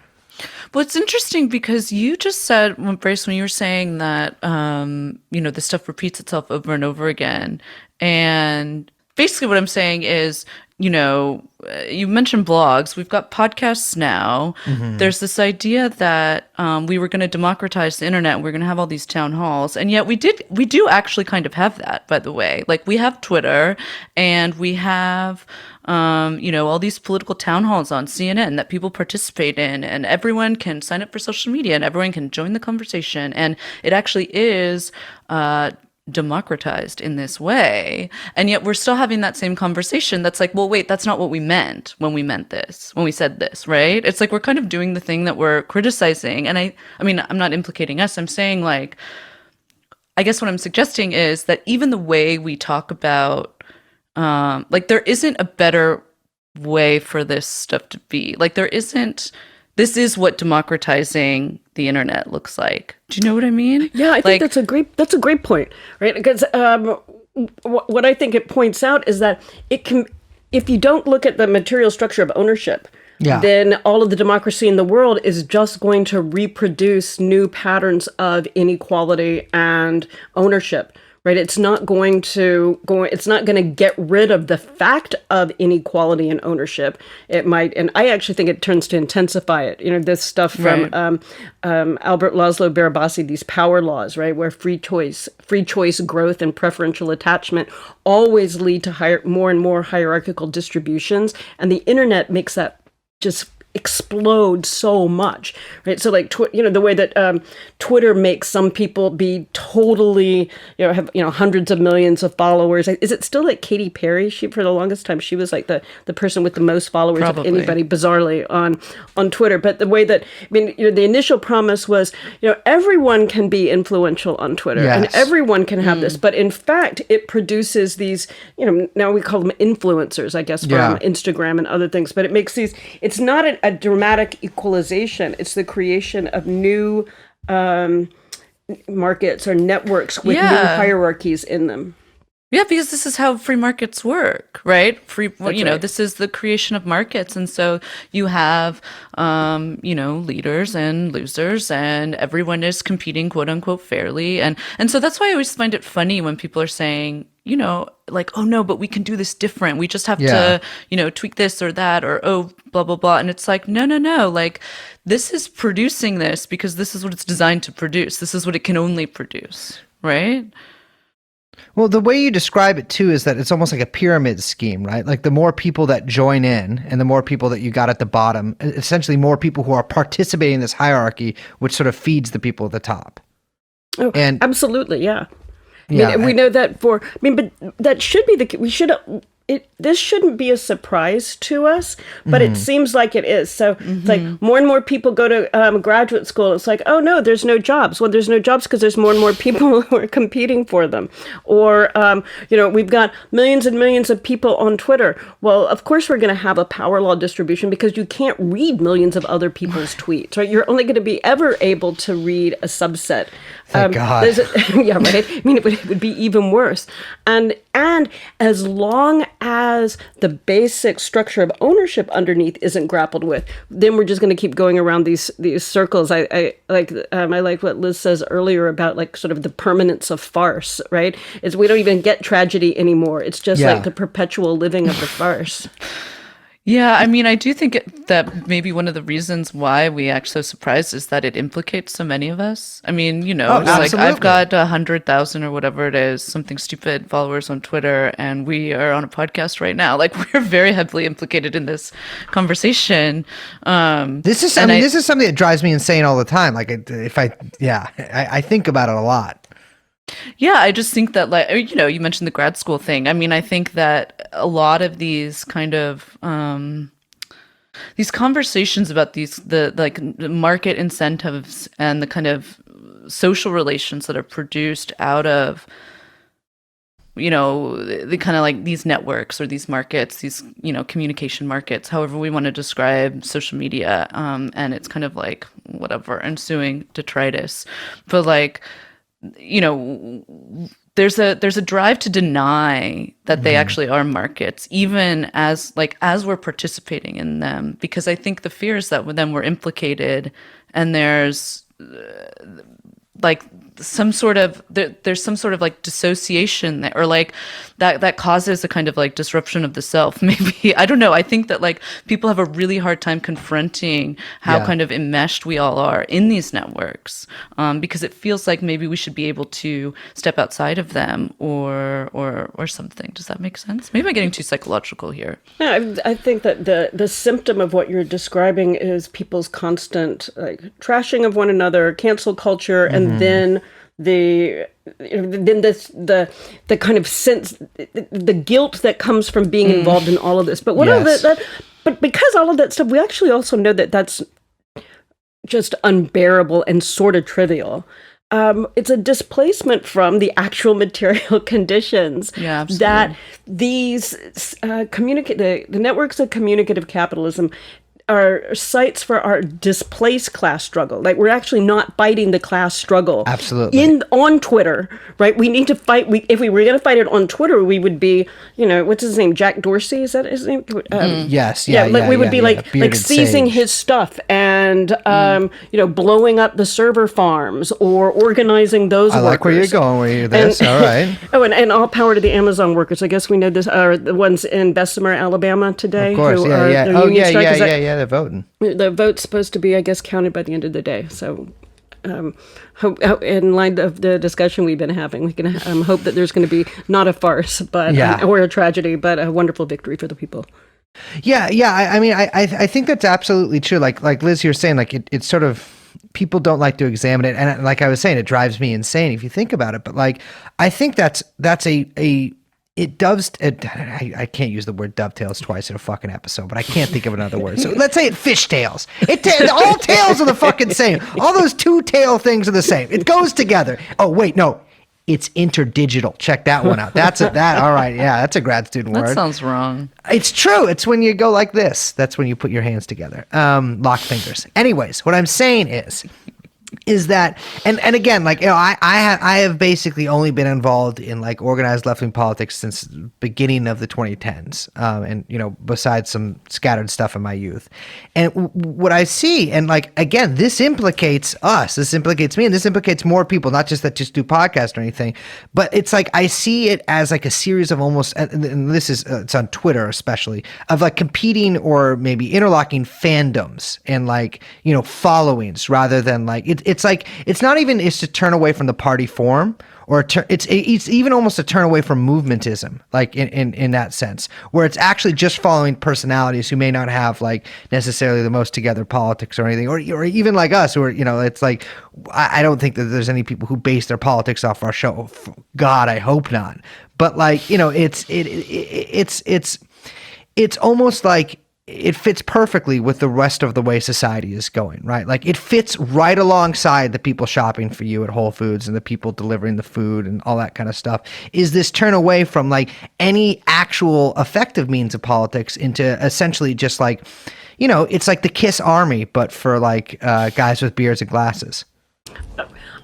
Well, it's interesting because you just said, Brace, when you were saying that, this stuff repeats itself over and over again. And basically what I'm saying is, you mentioned blogs. We've got podcasts now. Mm-hmm. There's this idea that we were going to democratize the internet. We're going to have all these town halls. And yet we do actually kind of have that, by the way. Like we have Twitter and we have all these political town halls on CNN that people participate in, and everyone can sign up for social media and everyone can join the conversation. And it actually is democratized in this way. And yet we're still having that same conversation that's like, well, wait, that's not what we meant when we said this, right? It's like we're kind of doing the thing that we're criticizing. And I'm not implicating us. I'm saying like, I guess what I'm suggesting is that even the way we talk about there isn't a better way for this stuff to be. Like this is what democratizing the internet looks like. Do you know what I mean? Yeah, I think that's a great point, right? Because what I think it points out is that if you don't look at the material structure of ownership, then all of the democracy in the world is just going to reproduce new patterns of inequality and ownership. Right, it's not going to get rid of the fact of inequality and ownership. It might, and I actually think it turns to intensify it. This stuff from Albert Laszlo Barabasi, these power laws, right, where free choice growth and preferential attachment always lead to more and more hierarchical distributions, and the internet makes that just explode so much, right? So like, the way that Twitter makes some people be totally, have, hundreds of millions of followers. Is it still like Katy Perry? She, for the longest time, she was like the person with the most followers Probably. of anybody, bizarrely, on Twitter. But the way that, the initial promise was, everyone can be influential on Twitter, Yes. and everyone can have this. But in fact, it produces these, now we call them influencers, I guess, from Instagram and other things. But it makes these, it's not a dramatic equalization. It's the creation of new markets or networks with new hierarchies in them. Yeah, because this is how free markets work, right? This is the creation of markets. And so you have, leaders and losers, and everyone is competing, quote unquote, fairly. And so that's why I always find it funny when people are saying, like, oh no, but we can do this different. We just have to, tweak this or that, or, oh, blah, blah, blah. And it's like, no. Like, this is producing this because this is what it's designed to produce. This is what it can only produce, right? Well, the way you describe it too is that it's almost like a pyramid scheme, right? Like the more people that join in and the more people that you got at the bottom, essentially more people who are participating in this hierarchy, which sort of feeds the people at the top. Oh, and absolutely, yeah. We know that but that should be this shouldn't be a surprise to us, but it seems like it is. So it's like more and more people go to graduate school. It's like, oh no, there's no jobs. Well, there's no jobs because there's more and more people who are competing for them. Or, we've got millions and millions of people on Twitter. Well, of course we're going to have a power law distribution because you can't read millions of other people's tweets, right? You're only going to be ever able to read a subset. Thank God. Yeah, right. I mean, it would be even worse. And as long as the basic structure of ownership underneath isn't grappled with, then we're just going to keep going around these circles. I like what Liz says earlier about like sort of the permanence of farce, right? It's we don't even get tragedy anymore. It's just like the perpetual living of the farce. Yeah, I mean, I do think that maybe one of the reasons why we act so surprised is that it implicates so many of us. I mean, it's like I've got 100,000 or whatever it is, something stupid followers on Twitter, and we are on a podcast right now. Like, we're very heavily implicated in this conversation. This is something that drives me insane all the time. Like, I think about it a lot. Yeah, I just think that, like, you mentioned the grad school thing. I mean, I think that a lot of these kind of these conversations about the market incentives and the kind of social relations that are produced out of the kind of like these networks or these markets, these communication markets, however we want to describe social media, and it's kind of like whatever ensuing detritus, but like. There's a drive to deny that they actually are markets, even as we're participating in them, because I think the fear is that then we're implicated, and there's some sort of like dissociation that, or like that causes a kind of like disruption of the self. Maybe, I don't know. I think that like people have a really hard time confronting how kind of enmeshed we all are in these networks, because it feels like maybe we should be able to step outside of them or something. Does that make sense? Maybe I'm getting too psychological here. Yeah, I think that the symptom of what you're describing is people's constant like trashing of one another, cancel culture, and then the kind of sense, the guilt that comes from being involved in all of this. But but because all of that stuff, we actually also know that that's just unbearable and sort of trivial. It's a displacement from the actual material conditions that these the networks of communicative capitalism are sites for our displaced class struggle. Like, we're actually not fighting the class struggle. Absolutely. On Twitter, right? We need to fight. If we were going to fight it on Twitter, we would be, what's his name? Jack Dorsey? Is that his name? Yes. We would be like seizing sage. his stuff and, blowing up the server farms or organizing those workers. I like where you're going with this. All right. And all power to the Amazon workers. I guess we know this are the ones in Bessemer, Alabama today. Of course. Who they're voting. The vote's supposed to be, I guess, counted by the end of the day. So, in line of the discussion we've been having, we can hope that there's going to be not a farce, but or a tragedy, but a wonderful victory for the people. Yeah. I mean, I think that's absolutely true. Like Liz, you're saying, like it's sort of people don't like to examine it, and like I was saying, it drives me insane if you think about it. But like, I think that's a it doves. I can't use the word dovetails twice in a fucking episode, but I can't think of another word. So let's say it fishtails. All tails are the fucking same. All those two tail things are the same. It goes together. Oh wait, no. It's interdigital. Check that one out. All right. Yeah, that's a grad student word. That sounds wrong. It's true. It's when you go like this. That's when you put your hands together. Lock fingers. Anyways, what I'm saying is that, and again, like, you know, I have basically only been involved in like organized left-wing politics since the beginning of the 2010s, and you know, besides some scattered stuff in my youth. And what I see, and like again, this implicates us, this implicates me, and this implicates more people, not just that just do podcasts or anything, but it's like I see it as like a series of almost, and this is it's on Twitter especially, of like competing or maybe interlocking fandoms and like, you know, followings rather than like it's like it's not even it's to turn away from the party form or it's even almost a turn away from movementism, like in that sense, where it's actually just following personalities who may not have like necessarily the most together politics or anything, or even like us, who are, you know, it's like I don't think that there's any people who base their politics off our show. God, I hope not. But like, you know, it's almost like it fits perfectly with the rest of the way society is going, right? Like it fits right alongside the people shopping for you at Whole Foods and the people delivering the food and all that kind of stuff, is this turn away from like any actual effective means of politics into essentially just like, you know, it's like the KISS army, but for like guys with beards and glasses.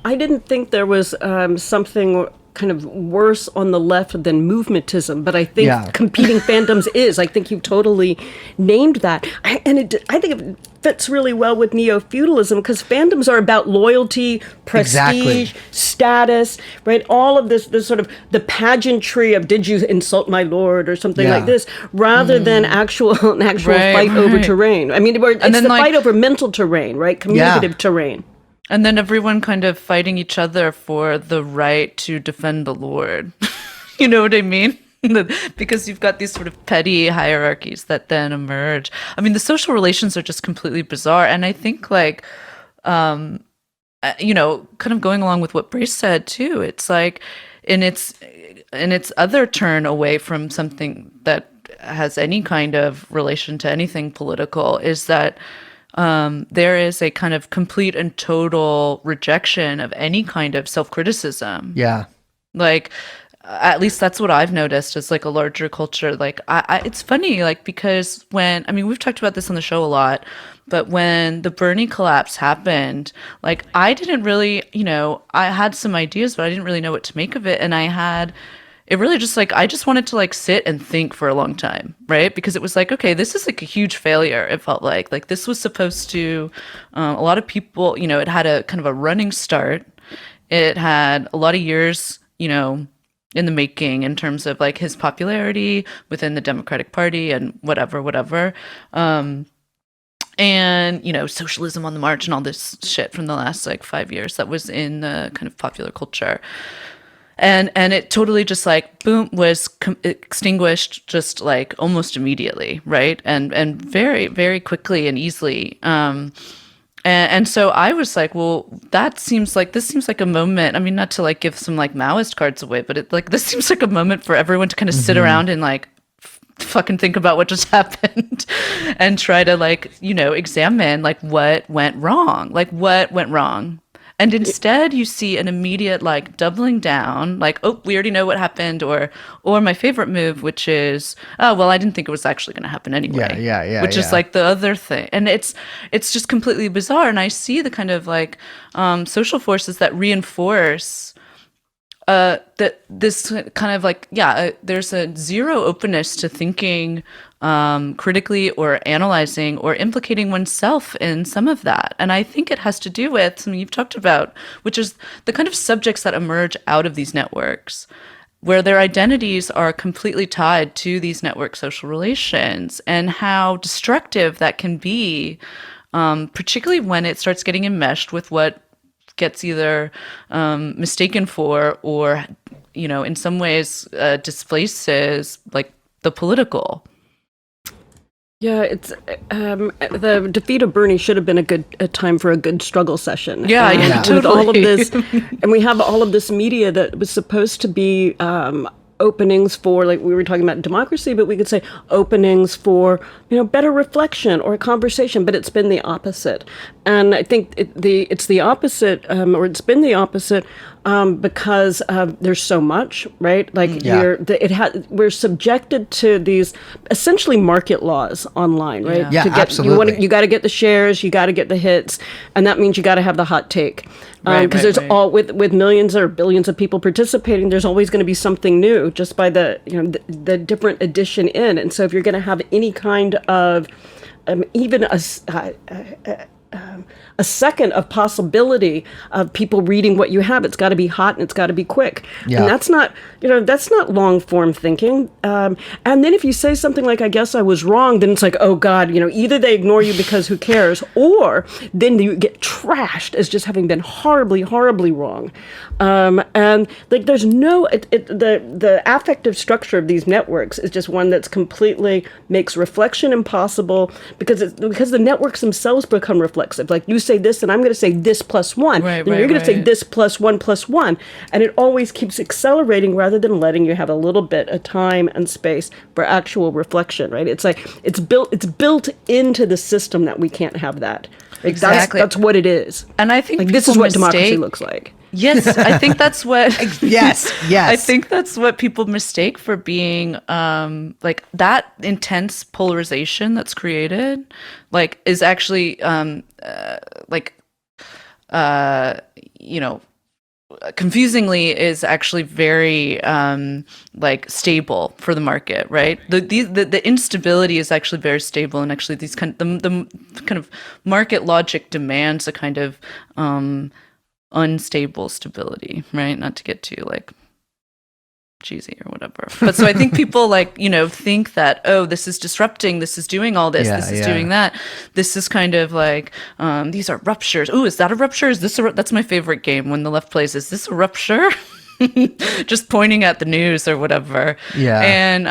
I didn't think there was something kind of worse on the left than movementism, but I think competing fandoms is. I think you've totally named that. I think it fits really well with neo-feudalism because fandoms are about loyalty, prestige, status, right? All of this sort of the pageantry of did you insult my lord or something like this, rather than an actual fight over terrain. I mean, it's the fight over mental terrain, right? Communicative terrain. And then everyone kind of fighting each other for the right to defend the Lord. You know what I mean? Because you've got these sort of petty hierarchies that then emerge. I mean, the social relations are just completely bizarre. And I think like, you know, kind of going along with what Brace said too, it's like in its other turn away from something that has any kind of relation to anything political is that there is a kind of complete and total rejection of any kind of self-criticism. Yeah. Like, at least that's what I've noticed as like a larger culture. Like, it's funny, like, because we've talked about this on the show a lot, but when the Bernie collapse happened, like, I didn't really, you know, I had some ideas, but I didn't really know what to make of it. And it really just like, I just wanted to like sit and think for a long time, right? Because it was like, okay, this is like a huge failure. It felt like this was supposed to, a lot of people, you know, it had a kind of a running start. It had a lot of years, you know, in the making in terms of like his popularity within the Democratic Party and whatever. And, you know, socialism on the march and all this shit from the last like 5 years that was in the kind of popular culture. And it totally just like, boom, was extinguished just like almost immediately, right? And very, very quickly and easily. And so I was like, well, this seems like a moment. I mean, not to like give some like Maoist cards away, but this seems like a moment for everyone to kind of sit around and like fucking think about what just happened and try to like, you know, examine like what went wrong. And instead, you see an immediate like doubling down, like, oh, we already know what happened, or my favorite move, which is, oh, well, I didn't think it was actually going to happen anyway. Yeah. Which is like the other thing, and it's just completely bizarre. And I see the kind of like social forces that reinforce that this kind of like there's a zero openness to thinking critically or analyzing or implicating oneself in some of that. And I think it has to do with something you've talked about, which is the kind of subjects that emerge out of these networks, where their identities are completely tied to these network social relations, and how destructive that can be, particularly when it starts getting enmeshed with what gets either mistaken for or, you know, in some ways displaces like the political. Yeah, it's the defeat of Bernie should have been a time for a good struggle session. Yeah, With all of totally. this, and we have all of this media that was supposed to be openings for, like we were talking about democracy, but we could say openings for better reflection or a conversation. But it's been the opposite, and I think it's the opposite, or it's been the opposite. Because there's so much, right? Like we're subjected to these essentially market laws online, right? Yeah, absolutely. You got to get the shares, you got to get the hits, and that means you got to have the hot take. Because there's all with millions or billions of people participating, there's always going to be something new just by the different addition in. And so if you're going to have any kind of even a second of possibility of people reading what you have, it's got to be hot and it's got to be quick. And that's not long form thinking. And then if you say something like, I guess I was wrong, then it's like, oh God, either they ignore you because who cares, or then you get trashed as just having been horribly, horribly wrong. And like there's the affective structure of these networks is just one that's completely makes reflection impossible because the networks themselves become reflexive. Like you say this and I'm going to say this plus one. Then you're going to say this plus one. And it always keeps accelerating rather than letting you have a little bit of time and space for actual reflection, right? It's like it's built into the system that we can't have that. Like Exactly. That's what it is. And I think like this is what democracy looks like. Yes, I think that's what. Yes. I think that's what people mistake for being like that intense polarization that's created, like is actually confusingly is actually very like stable for the market, right? The instability is actually very stable, and actually these the kind of market logic demands a kind of unstable stability, right? Not to get too like cheesy or whatever, but so I think people think that, oh, this is disrupting, this is doing all this, this is doing that, this is kind of like these are ruptures. Oh, is that a rupture? Is this that's my favorite game when the left plays, is this a rupture? Just pointing at the news or whatever. And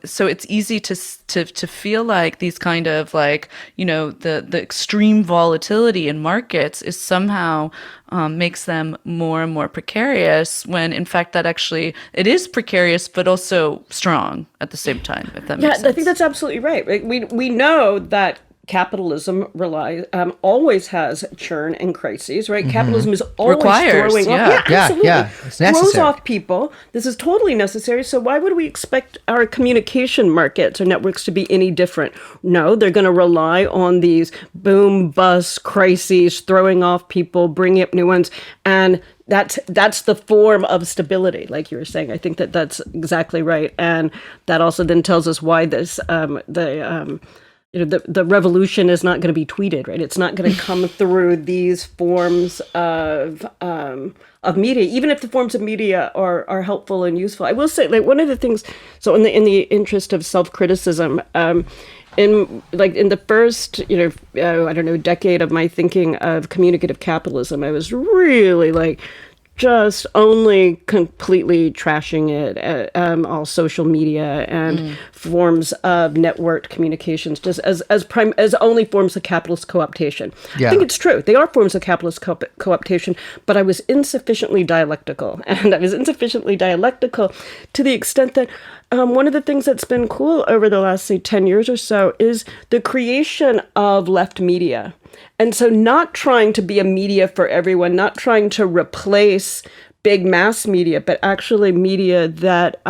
so it's easy to feel like these kind of like the extreme volatility in markets is somehow makes them more and more precarious, when in fact that actually it is precarious but also strong at the same time, if that makes sense. I think that's absolutely right. We know that capitalism always has churn and crises, right? Mm-hmm. Capitalism is always throwing off. Absolutely. It's necessary. Throws off people. This is totally necessary. So why would we expect our communication markets or networks to be any different? No, they're going to rely on these boom, bust, crises, throwing off people, bringing up new ones, and that's the form of stability, like you were saying. I think that's exactly right, and that also then tells us why this the revolution is not going to be tweeted, right? It's not going to come through these forms of media, even if the forms of media are helpful and useful. I will say, like, one of the things. So, in the interest of self-criticism, in the first decade of my thinking of communicative capitalism, I was really just only completely trashing it, all social media and forms of networked communications, just as only forms of capitalist co-optation. I think it's true. They are forms of capitalist co-optation, but I was insufficiently dialectical. And I was insufficiently dialectical to the extent that one of the things that's been cool over the last, say, 10 years or so is the creation of left media. And so not trying to be a media for everyone, not trying to replace big mass media, but actually media that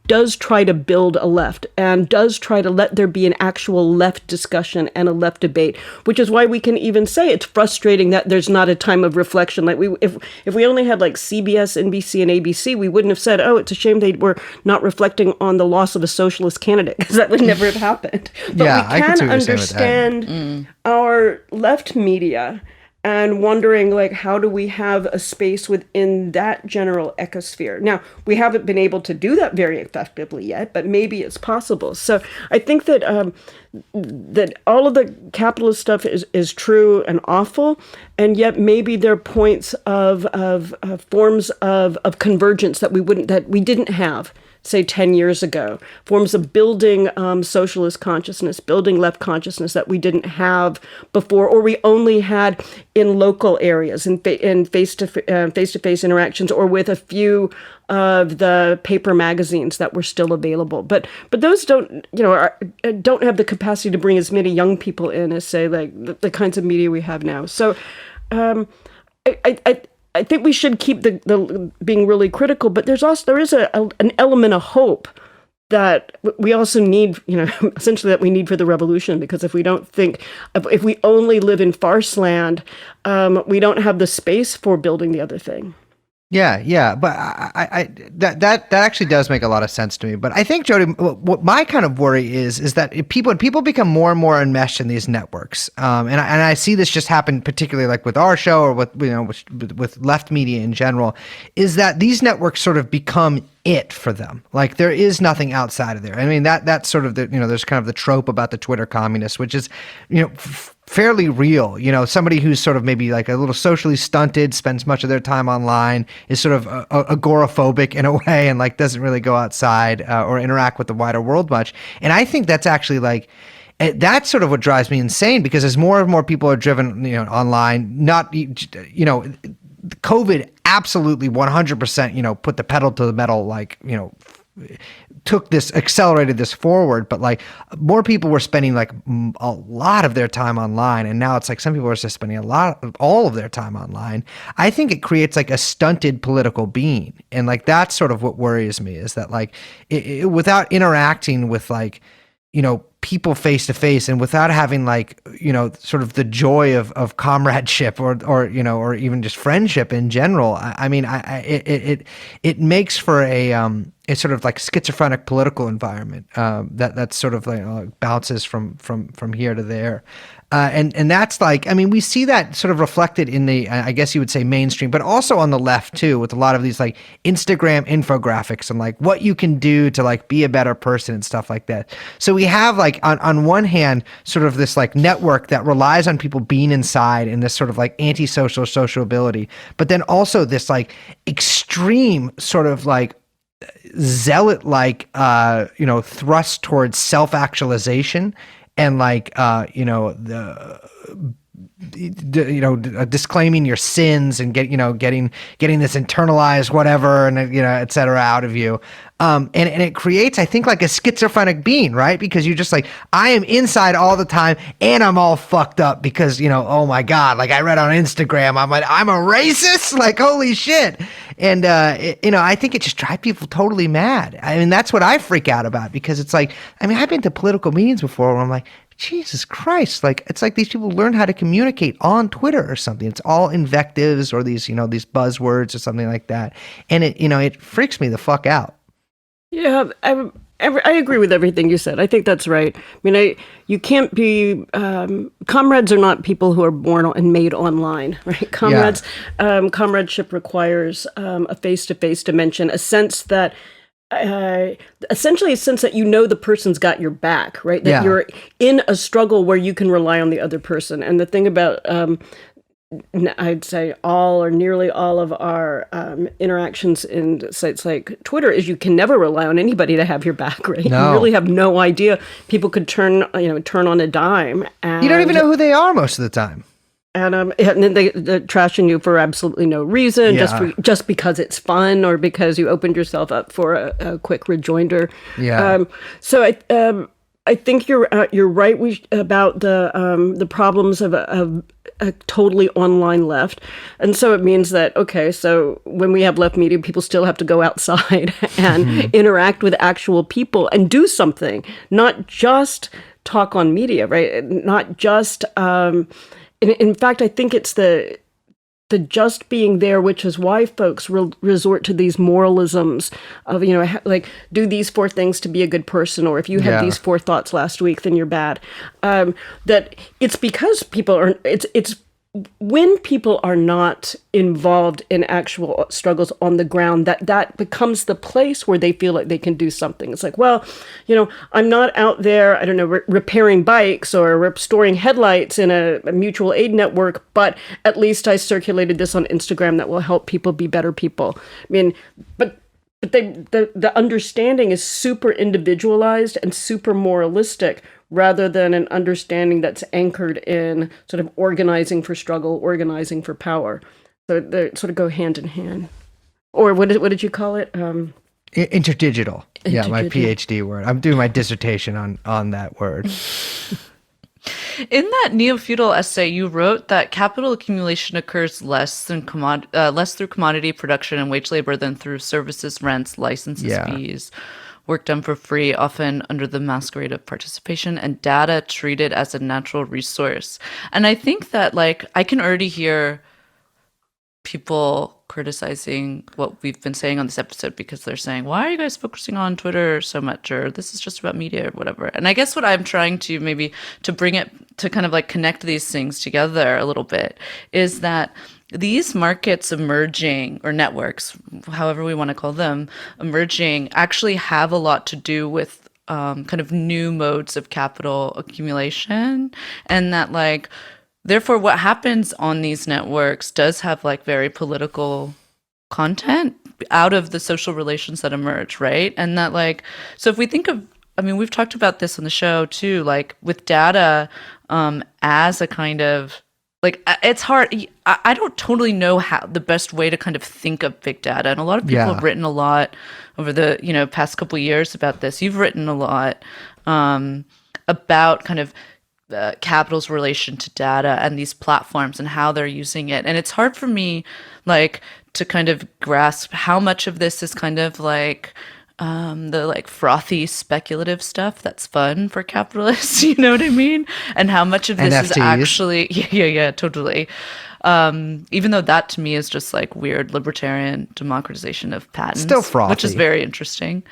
does try to build a left and does try to let there be an actual left discussion and a left debate, which is why we can even say it's frustrating that there's not a time of reflection. Like if we only had like CBS, NBC, and ABC, we wouldn't have said, oh, it's a shame they were not reflecting on the loss of a socialist candidate, because that would never have happened. But we can understand our left media and wondering, like, how do we have a space within that general ecosphere? Now, we haven't been able to do that very effectively yet, but maybe it's possible. So I think that that all of the capitalist stuff is true and awful, and yet maybe there are points of forms of convergence that we didn't have say 10 years ago, forms of building socialist consciousness, building left consciousness that we didn't have before, or we only had in local areas, in face-to-face interactions, or with a few of the paper magazines that were still available. But those don't have the capacity to bring as many young people in as, say, like the kinds of media we have now. So I think we should keep the being really critical, but there is an element of hope that we also need, essentially that we need for the revolution, because if we only live in farce land, we don't have the space for building the other thing. Yeah, but that actually does make a lot of sense to me. But I think, Jody, what my kind of worry is that when people become more and more enmeshed in these networks, and I see this just happen particularly like with our show or with left media in general, is that these networks sort of become it for them. Like there is nothing outside of there. I mean, that's sort of there's kind of the trope about the Twitter communist, which is, fairly real. Somebody who's sort of maybe like a little socially stunted, spends much of their time online, is sort of agoraphobic in a way, and like doesn't really go outside or interact with the wider world much. And I think that's actually like, that's sort of what drives me insane, because as more and more people are driven, online, COVID absolutely 100%, put the pedal to the metal, like, accelerated this forward, but like more people were spending like a lot of their time online, and now it's like some people are just spending all of their time online. I think it creates like a stunted political being, and like that's sort of what worries me, is that like without interacting with like people face to face, and without having like sort of the joy of comradeship or even just friendship in general, it makes for a sort of like schizophrenic political environment that sort of like bounces from here to there. And that's like, we see that sort of reflected in the, I guess you would say mainstream, but also on the left too, with a lot of these like Instagram infographics and like what you can do to like be a better person and stuff like that. So we have like on one hand, sort of this like network that relies on people being inside in this sort of like antisocial sociability, but then also this like extreme sort of like zealot like thrust towards self-actualization and like disclaiming your sins and getting this internalized whatever and et cetera out of you, and it creates, I think, like a schizophrenic being, right? Because you're just like, I am inside all the time and I'm all fucked up because oh my god, like I read on Instagram, I'm like, I'm a racist, like holy shit. And I think it just drives people totally mad. I mean, that's what I freak out about, because it's like, I've been to political meetings before where I'm like, Jesus Christ, like it's like these people learn how to communicate on Twitter or something. It's all invectives or these these buzzwords or something like that, and it freaks me the fuck out. Yeah, I agree with everything you said. I think that's right. You can't be comrades are not people who are born and made online, right? Comradeship requires a face-to-face dimension, a sense that. Essentially a sense that the person's got your back, right? That you're in a struggle where you can rely on the other person. And the thing about, I'd say all or nearly all of our interactions in sites like Twitter is you can never rely on anybody to have your back, right? No. You really have no idea. People could turn on a dime. And you don't even know who they are most of the time. And then they're trashing you for absolutely no reason, just because it's fun or because you opened yourself up for a quick rejoinder. Yeah. So I think you're right about the problems of a totally online left, and so it means that so when we have left media, people still have to go outside and interact with actual people and do something, not just talk on media, right? Not just. In fact, I think it's the just being there, which is why folks resort to these moralisms of, like, do these 4 things to be a good person, or if you had these 4 thoughts last week, then you're bad. That it's because people are, it's when people are not involved in actual struggles on the ground, that becomes the place where they feel like they can do something. It's like, well, I'm not out there, I don't know, repairing bikes or restoring headlights in a mutual aid network, but at least I circulated this on Instagram that will help people be better people. But but the understanding is super individualized and super moralistic, rather than an understanding that's anchored in sort of organizing for struggle, organizing for power. So they sort of go hand in hand. Or what did you call it? Interdigital. Yeah, my Interdigital. PhD word. I'm doing my dissertation on that word. In that neo-feudal essay, you wrote that capital accumulation occurs less through commodity production and wage labor than through services, rents, licenses, Yeah. fees, work done for free, often under the masquerade of participation, and data treated as a natural resource. And I think that, like, I can already hear people criticizing what we've been saying on this episode, because they're saying, why are you guys focusing on Twitter so much, or this is just about media or whatever. And I guess what I'm trying to maybe to bring it to kind of like connect these things together a little bit is that these markets emerging, or networks, however we want to call them, emerging, actually have a lot to do with kind of new modes of capital accumulation. And that, like, therefore, what happens on these networks does have like very political content out of the social relations that emerge, right? And that, like, so if we think of, I mean, we've talked about this on the show too, like with data as a kind of, like, it's hard. I don't totally know how the best way to kind of think of big data. And a lot of people Yeah. have written a lot over the, past couple of years about this. You've written a lot about kind of capital's relation to data and these platforms and how they're using it. And it's hard for me, like, to kind of grasp how much of this is kind of like the like frothy speculative stuff that's fun for capitalists, you know what I mean? And how much of this is NFTs. actually, yeah, totally. Even though that to me is just like weird libertarian democratization of patents, Still frothy. which is very interesting.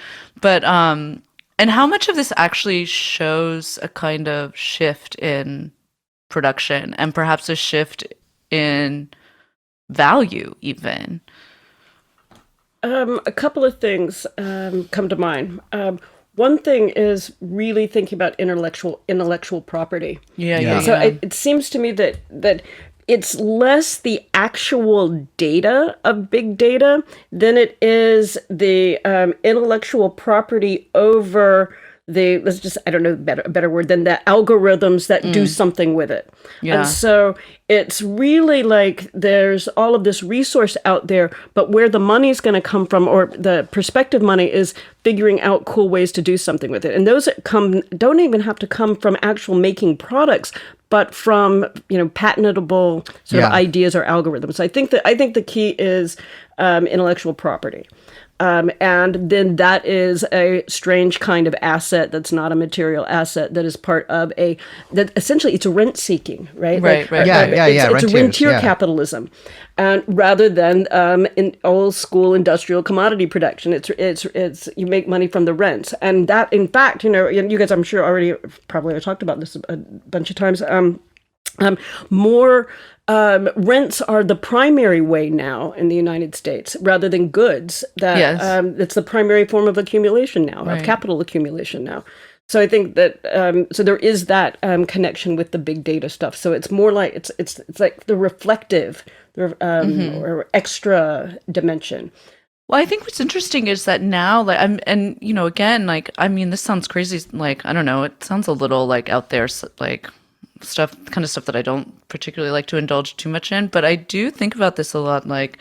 But and how much of this actually shows a kind of shift in production and perhaps a shift in value even? A couple of things come to mind. One thing is really thinking about intellectual property. Yeah. So it seems to me that it's less the actual data of big data than it is the intellectual property over the, let's just, I don't know a better word than the algorithms that do something with it. Yeah. And so it's really like there's all of this resource out there, but where the money's going to come from, or the prospective money, is figuring out cool ways to do something with it. And those don't even have to come from actual making products, but from, patentable sort of ideas or algorithms. I think the key is intellectual property. And then that is a strange kind of asset that's not a material asset, that is part of that essentially it's a rent seeking, right? Right. It's a rentiers, rentier yeah. capitalism, and rather than in old school industrial commodity production, it's you make money from the rents, and that, in fact, you guys, I'm sure already probably have talked about this a bunch of times. More rents are the primary way now in the United States, rather than goods. That Yes. It's the primary form of accumulation now, Right. of capital accumulation now. So I think that so there is that connection with the big data stuff. So it's more like it's like the reflective or extra dimension. Well, I think what's interesting is that now, like, again, like, I mean, this sounds crazy. Like, I don't know, it sounds a little like out there, like stuff that I don't particularly like to indulge too much in. But I do think about this a lot. Like,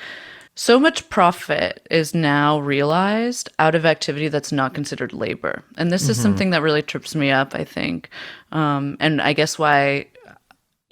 so much profit is now realized out of activity that's not considered labor. And this is something that really trips me up, I think. And I guess why,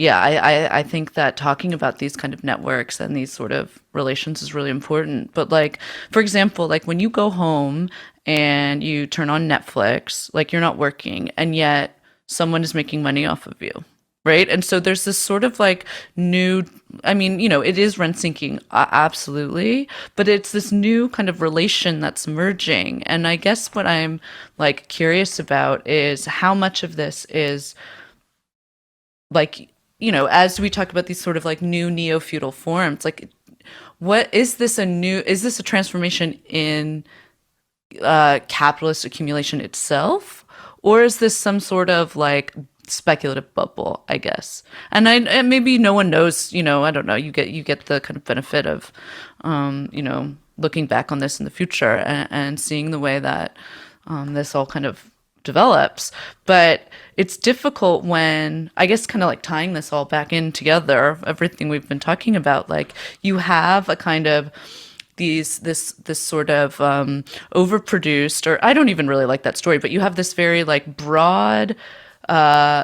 I think that talking about these kind of networks and these sort of relations is really important. But, like, for example, like when you go home and you turn on Netflix, like, you're not working, and yet someone is making money off of you. Right. And so there's this sort of like new, I mean, it is rent sinking, absolutely, but it's this new kind of relation that's emerging. And I guess what I'm like curious about is how much of this is like, as we talk about these sort of like new neo-feudal forms, like, is this a transformation in capitalist accumulation itself? Or is this some sort of like speculative bubble, I guess? And maybe no one knows, I don't know, you get the kind of benefit of, looking back on this in the future and seeing the way that this all kind of develops. But it's difficult when, I guess, kind of like tying this all back in together, everything we've been talking about, like you have a kind of this sort of overproduced, or I don't even really like that story, but you have this very like broad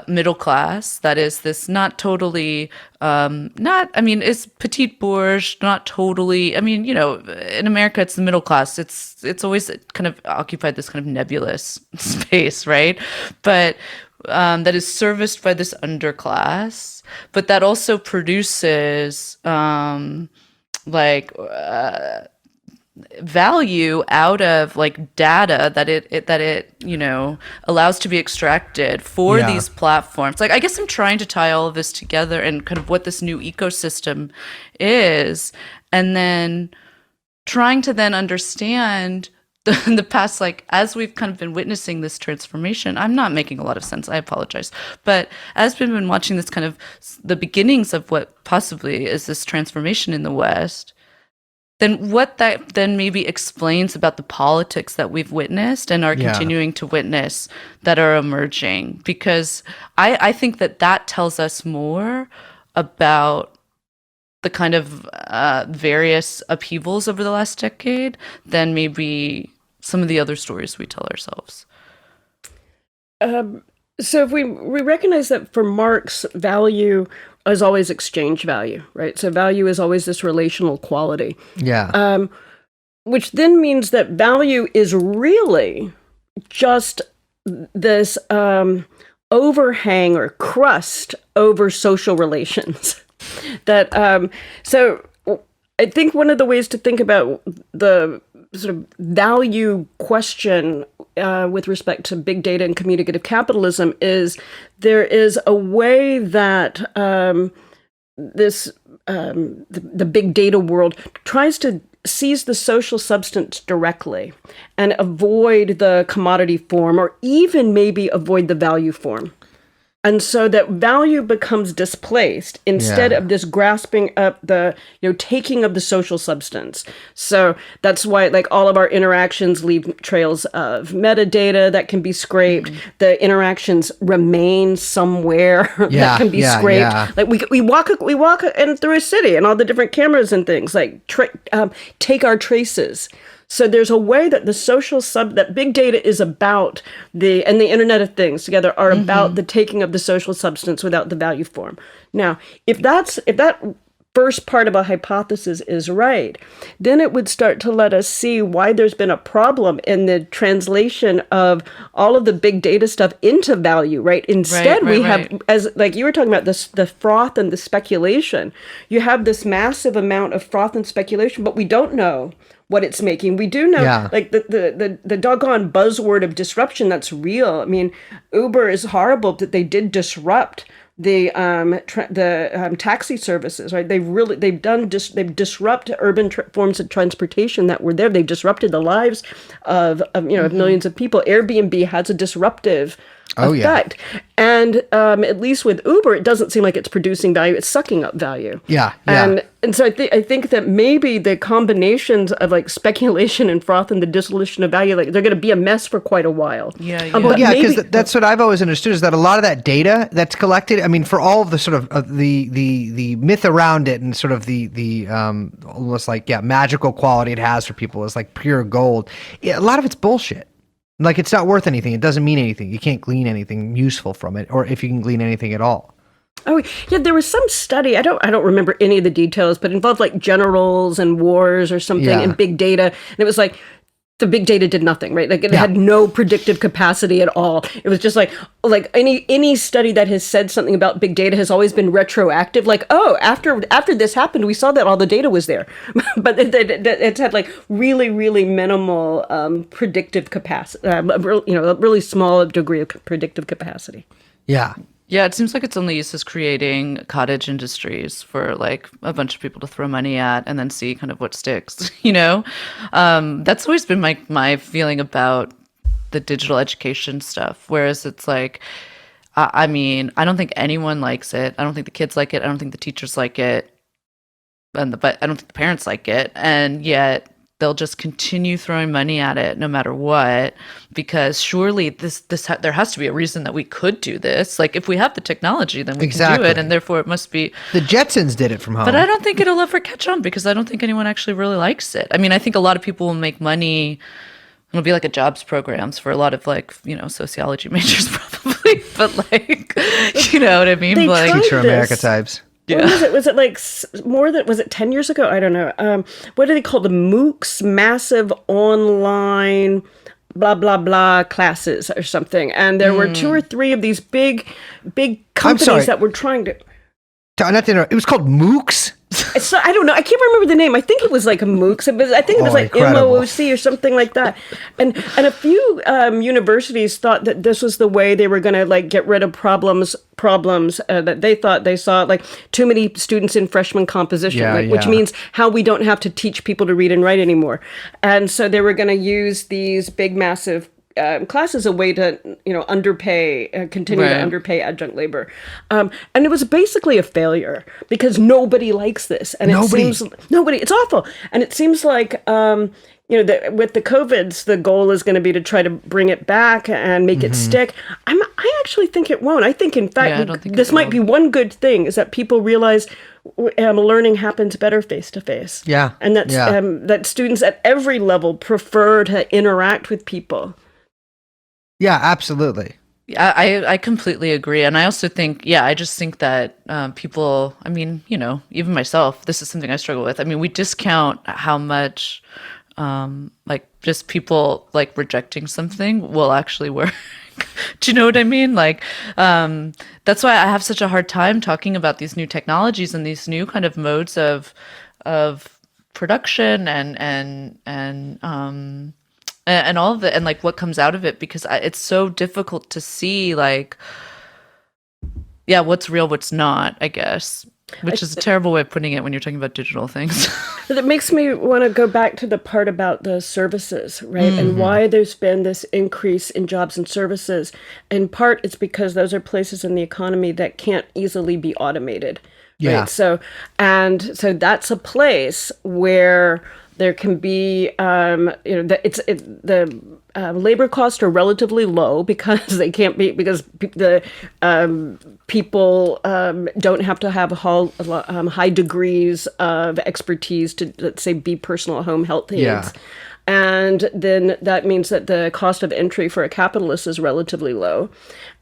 middle class that is this not totally it's petite bourge, not totally, in America it's the middle class, it's always kind of occupied this kind of nebulous space, right? But that is serviced by this underclass, but that also produces value out of like data that it allows to be extracted for these platforms. Like, I guess I'm trying to tie all of this together and kind of what this new ecosystem is, and then trying to then understand the past, like as we've kind of been witnessing this transformation. I'm not making a lot of sense, I apologize, but as we've been watching this kind of the beginnings of what possibly is this transformation in the West, then what that then maybe explains about the politics that we've witnessed and are continuing to witness that are emerging. Because I think that tells us more about the kind of various upheavals over the last decade than maybe some of the other stories we tell ourselves. So if we recognize that for Marx, value is always exchange value, right? So value is always this relational quality. Yeah. Which then means that value is really just this overhang or crust over social relations. So I think one of the ways to think about the sort of value question with respect to big data and communicative capitalism is there is a way that the big data world tries to seize the social substance directly and avoid the commodity form, or even maybe avoid the value form. And so that value becomes displaced instead of this grasping up the, taking of the social substance. So that's why, like, all of our interactions leave trails of metadata that can be scraped. The interactions remain somewhere that can be scraped. Yeah. Like we walk in through a city and all the different cameras and things like take our traces. So there's a way that the social that big data is about and the Internet of Things together are about the taking of the social substance without the value form. Now, if that first part of a hypothesis is right, then it would start to let us see why there's been a problem in the translation of all of the big data stuff into value, right? Instead, we have, as like you were talking about, the froth and the speculation. You have this massive amount of froth and speculation, but we don't know what it's making. We do know, like the doggone buzzword of disruption that's real. I mean, Uber is horrible that they did disrupt the taxi services, right? They've disrupted urban forms of transportation that were there. They've disrupted the lives of millions of people. Airbnb has a disruptive effect. And at least with Uber, it doesn't seem like it's producing value. It's sucking up value. And so I think that maybe the combinations of like speculation and froth and the dissolution of value, like they're going to be a mess for quite a while. Because that's what I've always understood, is that a lot of that data that's collected, I mean, for all of the sort of the myth around it and sort of the almost like magical quality it has for people is like pure gold. A lot of it's bullshit. Like, it's not worth anything. It doesn't mean anything. You can't glean anything useful from it, or if you can glean anything at all. Oh, yeah, there was some study, I don't remember any of the details, but it involved like generals and wars or something and big data. And it was like, the big data did nothing, right? Like it had no predictive capacity at all. It was just like any study that has said something about big data has always been retroactive. Like, oh, after this happened, we saw that all the data was there, but it's had like really, really minimal predictive capacity. A really small degree of predictive capacity. Yeah, it seems like it's only used as creating cottage industries for like a bunch of people to throw money at and then see kind of what sticks, That's always been my feeling about the digital education stuff. Whereas it's like, I mean, I don't think anyone likes it. I don't think the kids like it. I don't think the teachers like it. But I don't think the parents like it. And yet they'll just continue throwing money at it no matter what, because surely there has to be a reason that we could do this. Like, if we have the technology, then we can do it, and therefore it must be. The Jetsons did it from home. But I don't think it'll ever catch on, because I don't think anyone actually really likes it. I mean, I think a lot of people will make money. It'll be like a jobs programs for a lot of, like, sociology majors probably, but, like, you know what I mean? They like, tried Future this. America types. Yeah. Was it like more than, was it 10 years ago? I don't know. What do they call the MOOCs? Massive online blah, blah, blah classes or something. And there were 2 or 3 of these big companies that were trying to. Not to interrupt. It was called MOOCs? So, I don't know. I can't remember the name. I think it was like a MOOCs. I think it was like incredible. MOOC or something like that. And a few universities thought that this was the way they were going to, like, get rid of problems that they saw, like, too many students in freshman composition, which means how we don't have to teach people to read and write anymore. And so they were going to use these big, massive class as a way to, continue to underpay adjunct labor. And it was basically a failure because nobody likes this. And nobody, it's awful. And it seems like, with the COVIDs, the goal is going to be to try to bring it back and make it stick. I actually think it won't. I think, in fact, this might be one good thing, is that people realize learning happens better face to face. Yeah. And that students at every level prefer to interact with people. Yeah, absolutely. I completely agree. And I also think, I just think that people, I mean, even myself, this is something I struggle with. I mean, we discount how much, just people, like, rejecting something will actually work. Do you know what I mean? Like, that's why I have such a hard time talking about these new technologies and these new kind of modes of production and all of it, and, like, what comes out of it, because it's so difficult to see, like, what's real, what's not, I guess, which is a terrible way of putting it when you're talking about digital things. But it makes me want to go back to the part about the services, right? And why there's been this increase in jobs and services. In part, it's because those are places in the economy that can't easily be automated. Yeah. Right? So that's a place where there can be, the labor costs are relatively low because they can't be, because the people don't have to have high degrees of expertise to, let's say, be personal home health aides. Yeah. And then that means that the cost of entry for a capitalist is relatively low,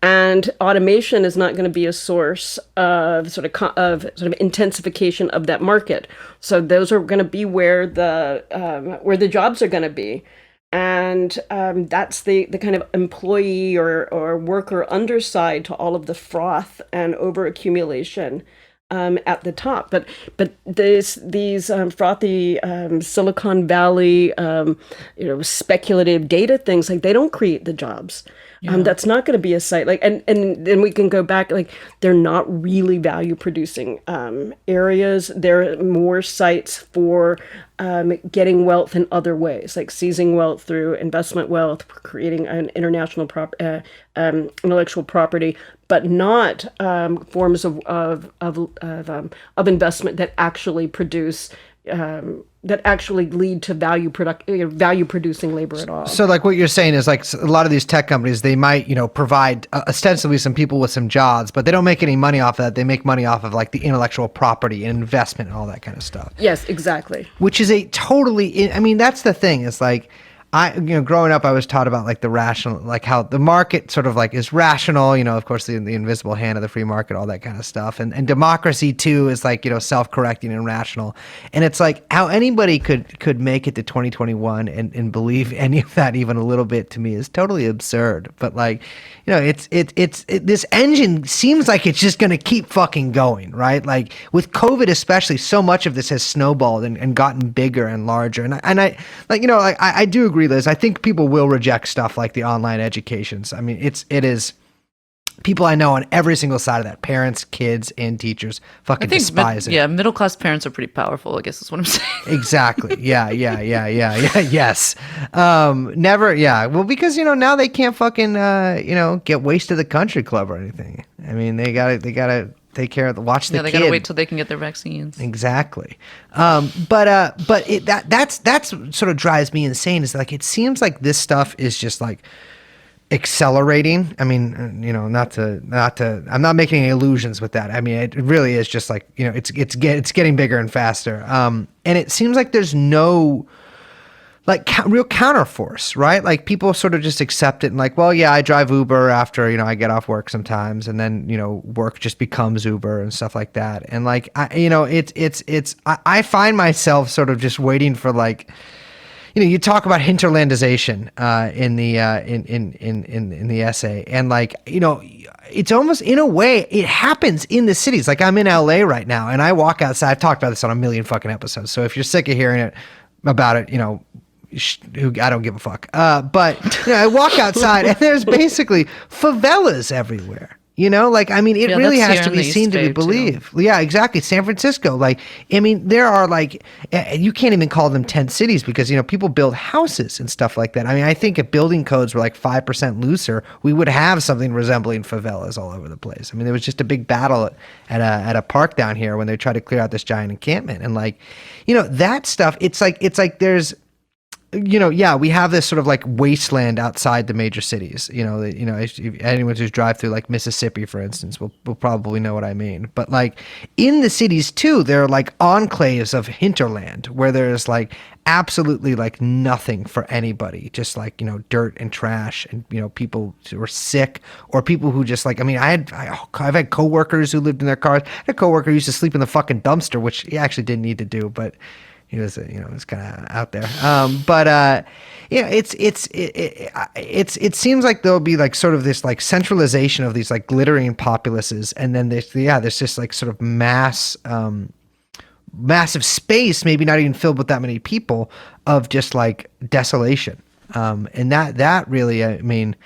and automation is not going to be a source of sort of intensification of that market. So those are going to be where the jobs are going to be, and that's the kind of employee or worker underside to all of the froth and overaccumulation at the top, but these frothy Silicon Valley, speculative data things, like, they don't create the jobs. That's not going to be a site, like, and then we can go back, like, they're not really value producing areas. They're more sites for getting wealth in other ways, like seizing wealth through investment wealth, creating an international intellectual property, but not forms of investment that actually produce that actually lead to value producing labor at all. So, like, what you're saying is, like, a lot of these tech companies, they might, provide ostensibly some people with some jobs, but they don't make any money off of that. They make money off of, like, the intellectual property and investment and all that kind of stuff. Yes, exactly. Which is that's the thing. It's like, growing up, I was taught about, like, the rational, like, how the market sort of, like, is rational, of course, the invisible hand of the free market, all that kind of stuff. And democracy, too, is, like, self-correcting and rational. And it's like, how anybody could make it to 2021 and believe any of that even a little bit, to me, is totally absurd. But, like, it's this engine seems like it's just going to keep fucking going, right? Like, with COVID especially, so much of this has snowballed and gotten bigger and larger. And I do agree, Liz. I think people will reject stuff like the online educations. I mean, it is people I know on every single side of that, parents, kids, and teachers, fucking despise it. Yeah, middle class parents are pretty powerful, I guess is what I'm saying. Exactly. Yeah. Yes. Never. Yeah. Well, because now they can't fucking get Waste of the Country Club or anything. I mean, they gotta watch the Yeah, they kid. gotta wait till they can get their vaccines. Exactly. That's sort of drives me insane. Is like, it seems like this stuff is just like accelerating. I mean, not to, I'm not making any illusions with that. I mean, it really is just like, it's getting bigger and faster. And it seems like there's no like real counterforce, right? Like people sort of just accept it and like, well, yeah, I drive Uber after, I get off work sometimes, and then, work just becomes Uber and stuff like that. And like, I find myself sort of just waiting for like, you talk about hinterlandization in the essay, and like, it's almost, in a way, it happens in the cities. Like I'm in LA right now, and I walk outside. I've talked about this on a million fucking episodes. So if you're sick of hearing it about it, I don't give a fuck. But I walk outside and there's basically favelas everywhere. Like, I mean, it really has to be seen to be believed. Too. Yeah, exactly. San Francisco, like, I mean, there are like, you can't even call them tent cities because, people build houses and stuff like that. I mean, I think if building codes were like 5% looser, we would have something resembling favelas all over the place. I mean, there was just a big battle at a park down here when they tried to clear out this giant encampment. And like, that stuff, it's like there's, we have this sort of like wasteland outside the major cities. Anyone who's drive through like Mississippi, for instance, will probably know what I mean. But like in the cities too, there are like enclaves of hinterland where there's like absolutely like nothing for anybody, just like dirt and trash, and people who are sick, or people who just like, I mean, I've had coworkers who lived in their cars. I had a coworker who used to sleep in the fucking dumpster, which he actually didn't need to do, but he was, it's kind of out there. It seems like there'll be like sort of this like centralization of these like glittering populaces, and then there's just like sort of massive space, maybe not even filled with that many people, of just like desolation. And that really, I mean,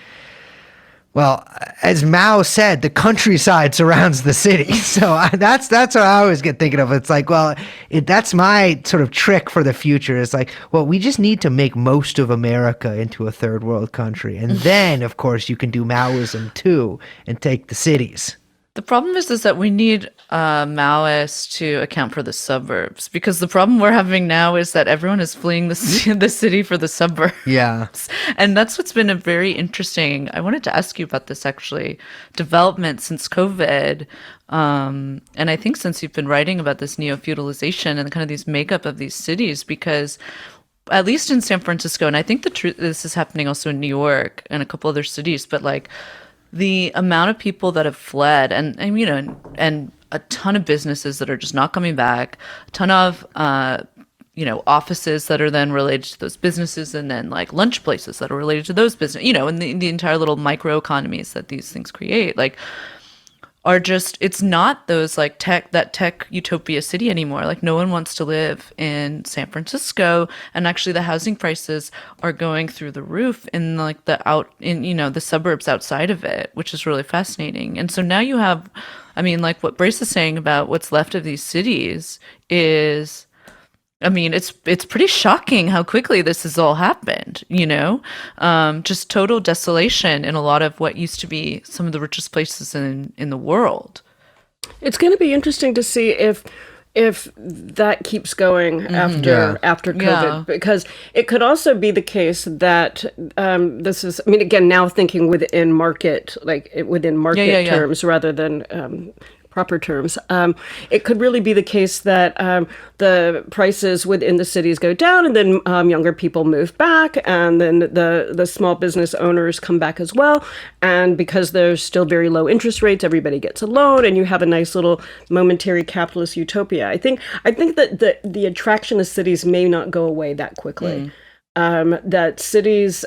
well, as Mao said, the countryside surrounds the city. So that's what I always get thinking of. It's like, well, that's my sort of trick for the future. It's like, well, we just need to make most of America into a third world country. And then, of course, you can do Maoism too and take the cities. The problem is that we need Maoists to account for the suburbs, because the problem we're having now is that everyone is fleeing the city for the suburbs. Yeah. And that's what's been a very interesting, I wanted to ask you about this actually, development since COVID. And I think since you've been writing about this neo-feudalization and kind of these makeup of these cities, because at least in San Francisco, and I think this is happening also in New York and a couple other cities, but like, the amount of people that have fled, and a ton of businesses that are just not coming back, a ton of offices that are then related to those businesses, and then like lunch places that are related to those business, and the entire little micro economies that these things create, like, are just, it's not those like tech utopia city anymore. Like no one wants to live in San Francisco, and actually the housing prices are going through the roof in like the suburbs outside of it, which is really fascinating. And so now you have, I mean, like what Brace is saying about what's left of these cities is, I mean, it's pretty shocking how quickly this has all happened, just total desolation in a lot of what used to be some of the richest places in the world. It's going to be interesting to see if that keeps going after COVID, because it could also be the case that this is, I mean, again, now thinking within market terms rather than proper terms, it could really be the case that the prices within the cities go down, and then younger people move back, and then the small business owners come back as well. And because there's still very low interest rates, everybody gets a loan, and you have a nice little momentary capitalist utopia. I think that the attraction of cities may not go away that quickly. That cities,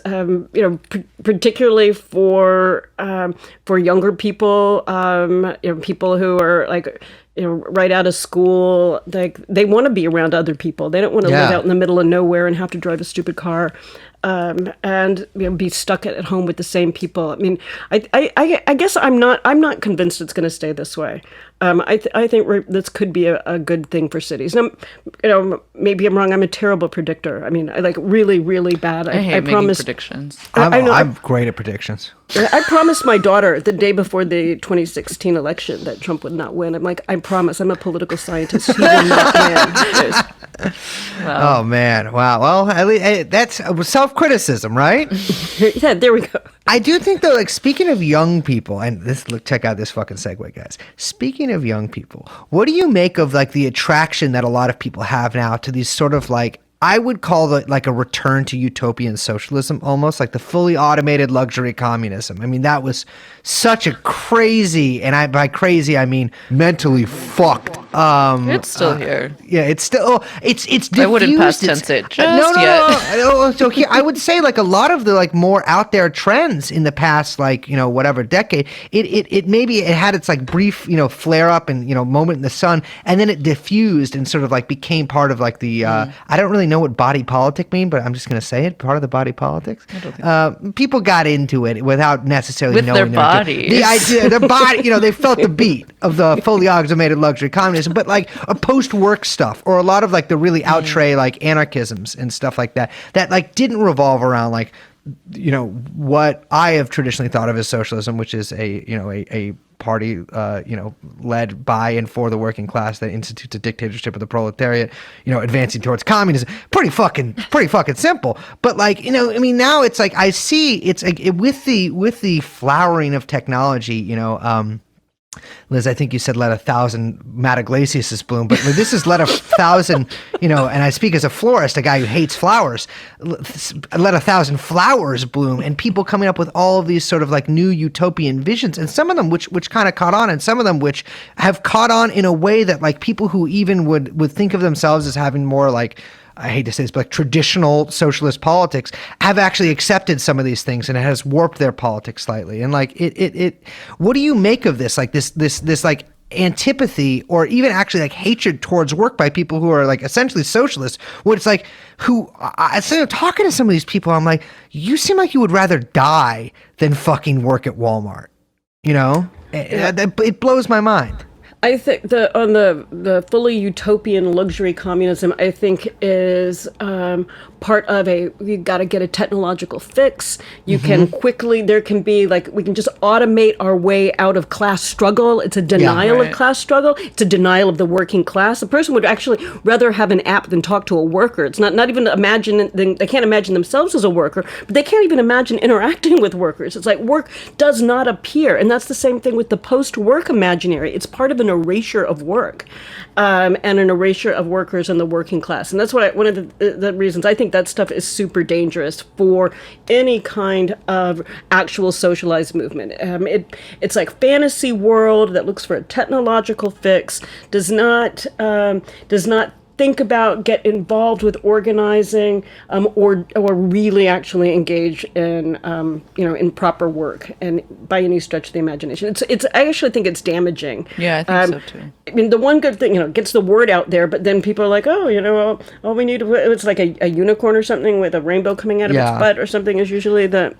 particularly for younger people, people who are like, right out of school, like they want to be around other people. They don't want to live out in the middle of nowhere and have to drive a stupid car, and be stuck at home with the same people. I mean, I guess I'm not convinced it's going to stay this way. I think this could be a good thing for cities. And maybe I'm wrong. I'm a terrible predictor. I mean, I like really, really bad. I hate making predictions. I'm great at predictions. I promised my daughter the day before the 2016 election that Trump would not win. I'm like, I promise, I'm a political scientist. He will not win. Wow. Oh, man. Wow. Well, at least, that's self-criticism, right? Yeah, there we go. I do think, though, like, speaking of young people, and check out this fucking segue, guys. Speaking of young people, what do you make of, like, the attraction that a lot of people have now to these sort of, like, I would call it like a return to utopian socialism, almost like the fully automated luxury communism. I mean, that was such a crazy, and by crazy I mean mentally fucked. It's still here. Yeah, it's still it's diffused. I wouldn't past tense it just yet. No. So here, I would say like a lot of the like more out there trends in the past, like, you know, whatever decade, it maybe it had its like brief, you know, flare up and, you know, moment in the sun, and then it diffused and sort of like became part of like the I don't really know what body politic mean, but I'm just going to say it, part of the body politics. I don't think people got into it without necessarily with knowing their bodies. The idea, their body, you know, they felt the beat of the fully automated luxury communism, but like a post-work stuff or a lot of like the really outre like anarchisms and stuff like that like didn't revolve around like, you know, what I have traditionally thought of as socialism, which is a party, you know, led by and for the working class that institutes a dictatorship of the proletariat, you know, advancing towards communism. Pretty fucking simple. But like, you know, I mean, now it's like I see it's like with the flowering of technology, you know. Liz, I think you said let 1,000 Madaglasiuses bloom, but this is let 1,000, you know, and I speak as a florist, a guy who hates flowers, let 1,000 flowers bloom, and people coming up with all of these sort of like new utopian visions, and some of them which kind of caught on, and some of them which have caught on in a way that like people who even would think of themselves as having more like, I hate to say this, but like traditional socialist politics have actually accepted some of these things, and it has warped their politics slightly. And like it what do you make of this? Like this like antipathy or even actually like hatred towards work by people who are like essentially socialists, where it's like instead of talking to some of these people, I'm like, you seem like you would rather die than fucking work at Walmart. You know? It blows my mind. I think the fully utopian luxury communism, I think, is part of you got to get a technological fix. You can quickly, there can be like, we can just automate our way out of class struggle. It's a denial of class struggle. It's a denial of the working class. A person would actually rather have an app than talk to a worker. It's not even imagine, they can't imagine themselves as a worker, but they can't even imagine interacting with workers. It's like work does not appear. And that's the same thing with the post-work imaginary. It's part of an erasure of work and an erasure of workers and the working class. And that's what one of the reasons I think that stuff is super dangerous for any kind of actual socialized movement. It's like fantasy world that looks for a technological fix, does not think about, get involved with organizing, or really actually engage in in proper work and by any stretch of the imagination. I actually think it's damaging. Yeah, I think so too. I mean, the one good thing, gets the word out there, but then people are like, oh, all we need, it's like a unicorn or something with a rainbow coming out of its butt or something is usually the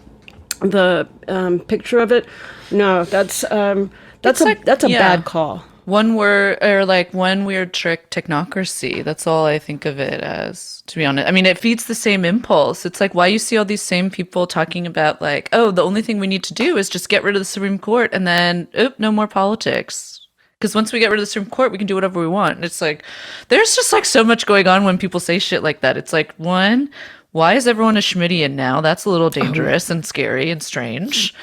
picture of it. No, that's a bad call. One weird trick technocracy. That's all I think of it as, to be honest. I mean, it feeds the same impulse. It's like why you see all these same people talking about like, oh, the only thing we need to do is just get rid of the Supreme Court and then, no more politics. Because once we get rid of the Supreme Court, we can do whatever we want. And it's like, there's just like so much going on when people say shit like that. It's like, one, why is everyone a Schmittian now? That's a little dangerous and scary and strange.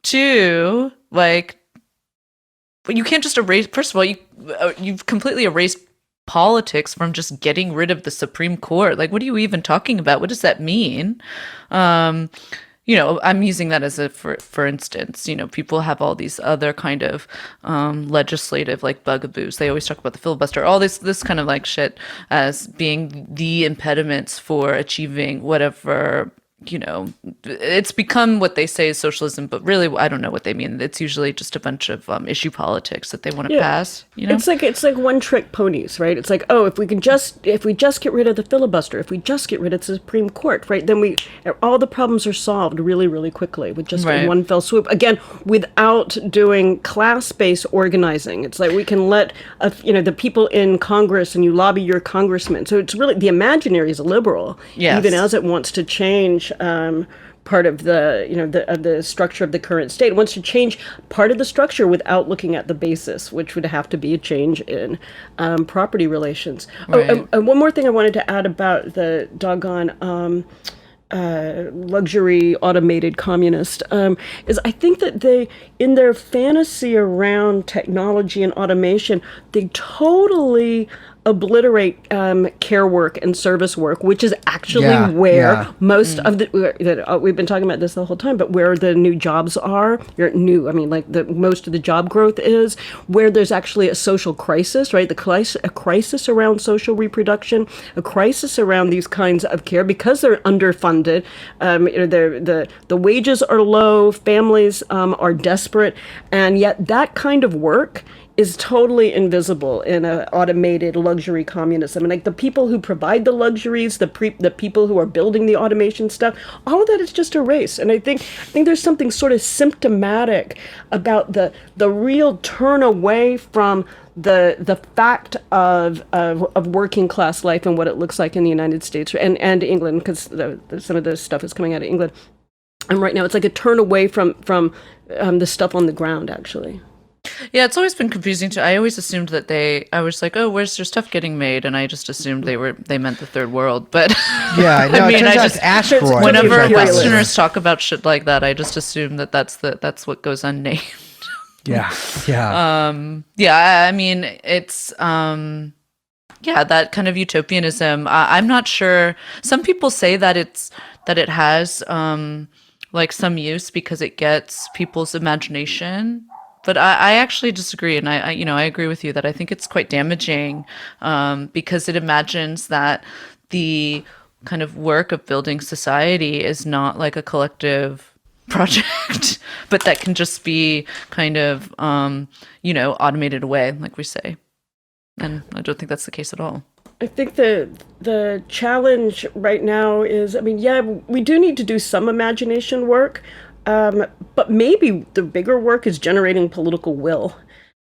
Two, like, but you can't just erase. First of all, you've completely erased politics from just getting rid of the Supreme Court. Like, what are you even talking about? What does that mean? I'm using that as for instance. People have all these other kind of legislative like bugaboos. They always talk about the filibuster, all this kind of like shit as being the impediments for achieving whatever. It's become what they say is socialism, but really, I don't know what they mean. It's usually just a bunch of issue politics that they want to pass. It's like one trick ponies, right? It's like, if we just get rid of the filibuster, if we just get rid of the Supreme Court, right? Then all the problems are solved really, really quickly with just one fell swoop. Again, without doing class-based organizing. It's like we can let the people in Congress, and you lobby your congressman. So it's really the imaginary is liberal, even as it wants to change part of the the structure of the current state. It wants to change part of the structure without looking at the basis, which would have to be a change in property relations. Right. And one more thing I wanted to add about the doggone luxury automated communist is I think that they, in their fantasy around technology and automation, they totally obliterate care work and service work, which is actually where most of the we've been talking about this the whole time, but where the new jobs are, the most of the job growth is, where there's actually a social crisis, right? A crisis around social reproduction, a crisis around these kinds of care because they're underfunded. The wages are low, families are desperate, and yet that kind of work is totally invisible in an automated luxury communism. And like the people who provide the luxuries, the people who are building the automation stuff, all of that is just erased. And I think there's something sort of symptomatic about the real turn away from the fact of working class life and what it looks like in the United States and England, because some of the stuff is coming out of England. And right now it's like a turn away from the stuff on the ground, actually. Yeah, it's always been confusing too. I always assumed that I was like, oh, where's their stuff getting made? And I just assumed they meant the third world. But yeah, no, it turns out it's asteroids. Whenever Westerners talk about shit like that, I just assume that's what goes unnamed. Yeah. I mean, it's that kind of utopianism. I'm not sure. Some people say that it has like some use because it gets people's imagination. But I actually disagree, and I agree with you that I think it's quite damaging because it imagines that the kind of work of building society is not like a collective project, but that can just be kind of automated away, like we say. And I don't think that's the case at all. I think the challenge right now is, we do need to do some imagination work. But maybe the bigger work is generating political will,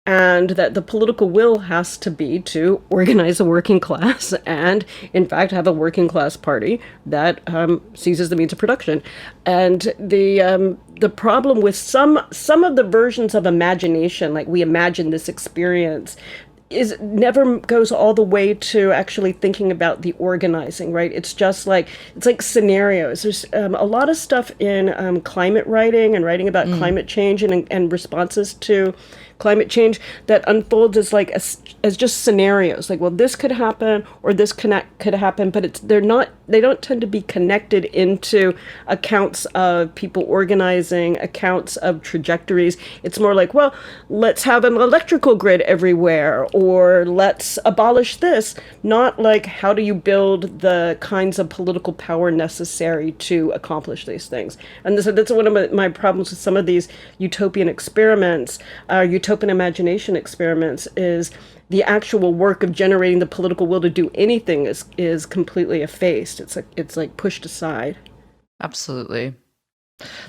and that the political will has to be to organize a working class and, in fact, have a working class party that seizes the means of production. And the problem with some of the versions of imagination, like we imagine this experience, is never goes all the way to actually thinking about the organizing, right? It's like scenarios. There's a lot of stuff in climate writing and writing about climate change and responses to climate change that unfolds as just scenarios. Like, well, this could happen or this could happen, but they don't tend to be connected into accounts of people organizing, accounts of trajectories. It's more like, well, let's have an electrical grid everywhere, or let's abolish this, not like how do you build the kinds of political power necessary to accomplish these things. And that's one of my problems with some of these utopian experiments, utopian imagination experiments, is the actual work of generating the political will to do anything is completely effaced. It's like pushed aside. Absolutely.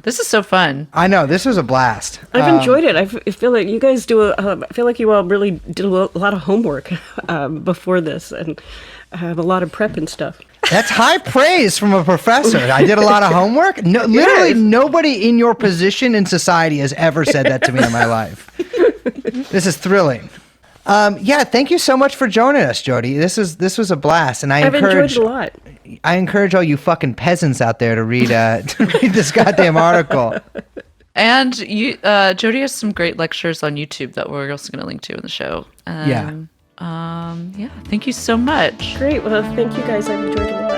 This is so fun. I know, this was a blast. I've enjoyed it. I feel like you guys I feel like you all really did a lot of homework before this and have a lot of prep and stuff. That's high praise from a professor. I did a lot of homework. No, literally nobody in your position in society has ever said that to me in my life. This is thrilling. Thank you so much for joining us, Jody. This was a blast, and I've enjoyed it a lot. I encourage all you fucking peasants out there to read this goddamn article. And Jody has some great lectures on YouTube that we're also going to link to in the show. Thank you so much. Great. Well, thank you guys. I've enjoyed it a lot.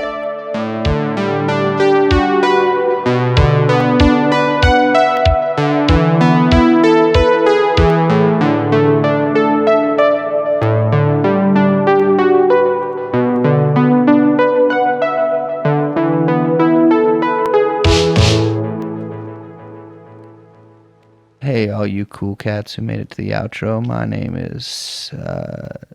Hey, all you cool cats who made it to the outro. My name is the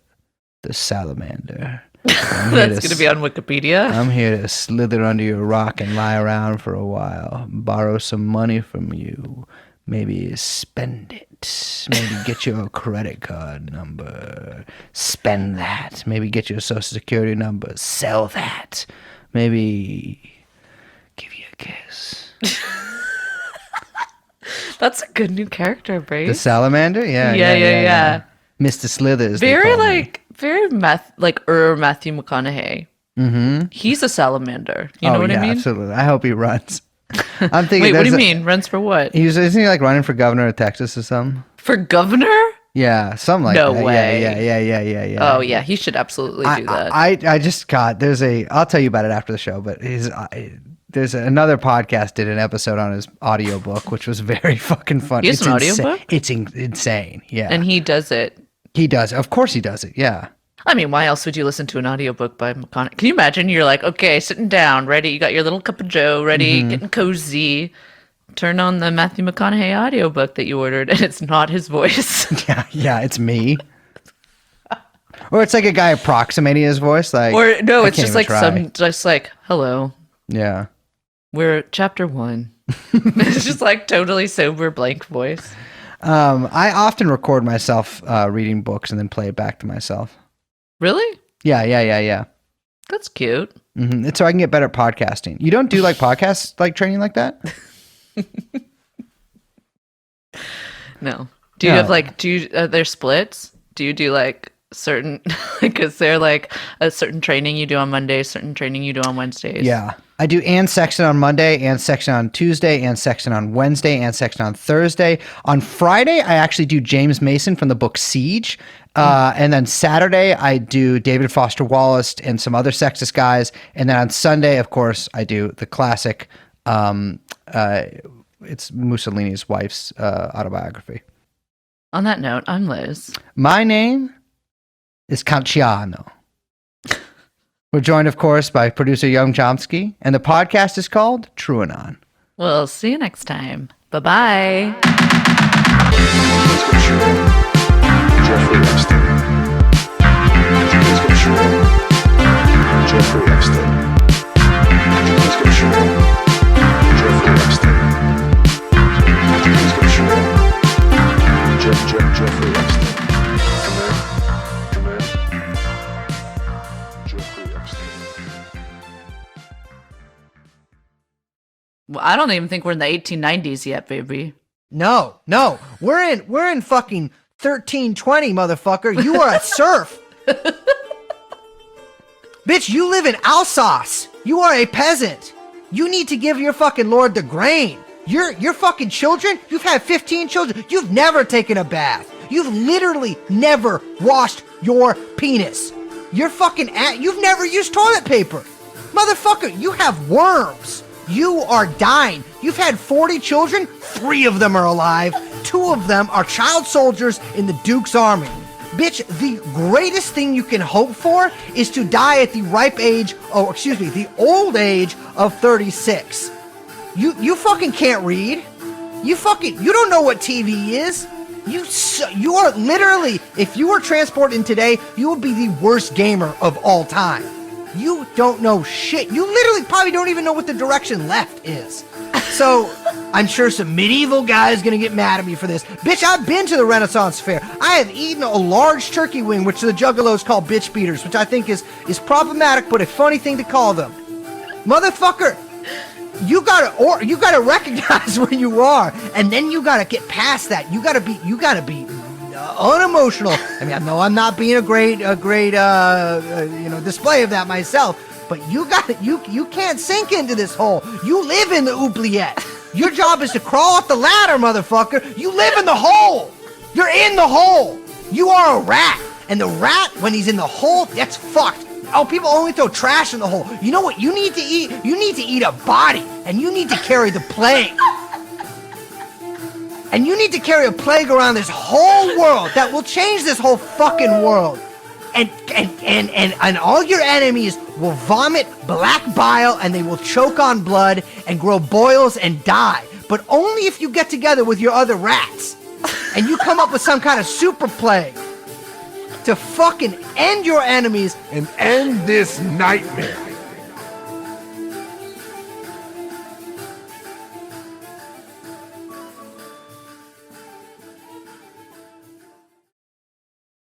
Salamander. That's going to be on Wikipedia. I'm here to slither under your rock and lie around for a while. Borrow some money from you. Maybe spend it. Maybe get your credit card number. Spend that. Maybe get your social security number. Sell that. Maybe give you a kiss. That's a good new character, Brace. The salamander? Yeah. Mr. Slithers. Very Matthew McConaughey. Mm-hmm. He's a salamander. You know what I mean? Absolutely. I hope he runs. I'm thinking. Wait, what do you mean? Runs for what? Isn't he like running for governor of Texas or something? For governor? Yeah, something like no that. way. Yeah. Oh yeah, he should absolutely do that. I just got I'll tell you about it after the show, but there's another podcast did an episode on his audiobook, which was very fucking fun. He has an audiobook? It's insane. Yeah. And he does it. He does. Of course he does it. Yeah. I mean, why else would you listen to an audiobook by McConaughey? Can you imagine? You're like, okay, sitting down, ready. You got your little cup of joe, ready, getting cozy. Turn on the Matthew McConaughey audiobook that you ordered, and it's not his voice. Yeah, it's me. Or it's like a guy approximating his voice, like. Or no, it's just like hello. Yeah. We're at chapter 1. It's just like totally sober, blank voice. I often record myself reading books and then play it back to myself. Really? Yeah. That's cute. Mm-hmm. It's so I can get better at podcasting. You don't do like podcast like training like that? No. Do you have like they're splits? Do you do like certain is there like a certain training you do on Mondays, certain training you do on Wednesdays? Yeah. I do and section on Monday, and section on Tuesday, and section on Wednesday, and section on Thursday. On Friday, I actually do James Mason from the book Siege. And then Saturday, I do David Foster Wallace and some other sexist guys. And then on Sunday, of course, I do the classic, it's Mussolini's wife's autobiography. On that note, I'm Liz. My name is Canciano. We're joined, of course, by producer Young Chomsky, and the podcast is called TrueAnon. We'll see you next time. Bye-bye. Jeffrey Epstein. Jeffrey Epstein. Jeffrey Epstein. Jeffrey Epstein. Come in. Jeffrey Epstein. Well, I don't even think we're in the 1890s yet, baby. No. We're in fucking 1320, motherfucker. You are a serf. Bitch, you live in Alsace. You are a peasant. You need to give your fucking lord the grain. Your fucking children, you've had 15 children. You've never taken a bath. You've literally never washed your penis. You've never used toilet paper. Motherfucker, you have worms. You are dying. You've had 40 children. 3 of them are alive. 2 of them are child soldiers in the Duke's army. Bitch, the greatest thing you can hope for is to die at the the old age of 36. You fucking can't read. You don't know what TV is. You are literally, if you were transported in today, you would be the worst gamer of all time. You don't know shit. You literally probably don't even know what the direction left is. So, I'm sure some medieval guy is gonna get mad at me for this. Bitch, I've been to the Renaissance Fair. I have eaten a large turkey wing, which the juggalos call bitch beaters, which I think is problematic, but a funny thing to call them. Motherfucker, you gotta recognize where you are, and then you gotta get past that. You gotta be unemotional. I mean, I know I'm not being a great display of that myself, but you can't sink into this hole. You live in the oubliette. Your job is to crawl up the ladder, motherfucker. You live in the hole. You're in the hole. You are a rat, and the rat, when he's in the hole, that's fucked. Oh, people only throw trash in the hole. You know what you need to eat? You need to eat a body, and you need to carry the plague. And you need to carry a plague around this whole world that will change this whole fucking world. And all your enemies will vomit black bile, and they will choke on blood and grow boils and die. But only if you get together with your other rats and you come up with some kind of super plague to fucking end your enemies And end this nightmare.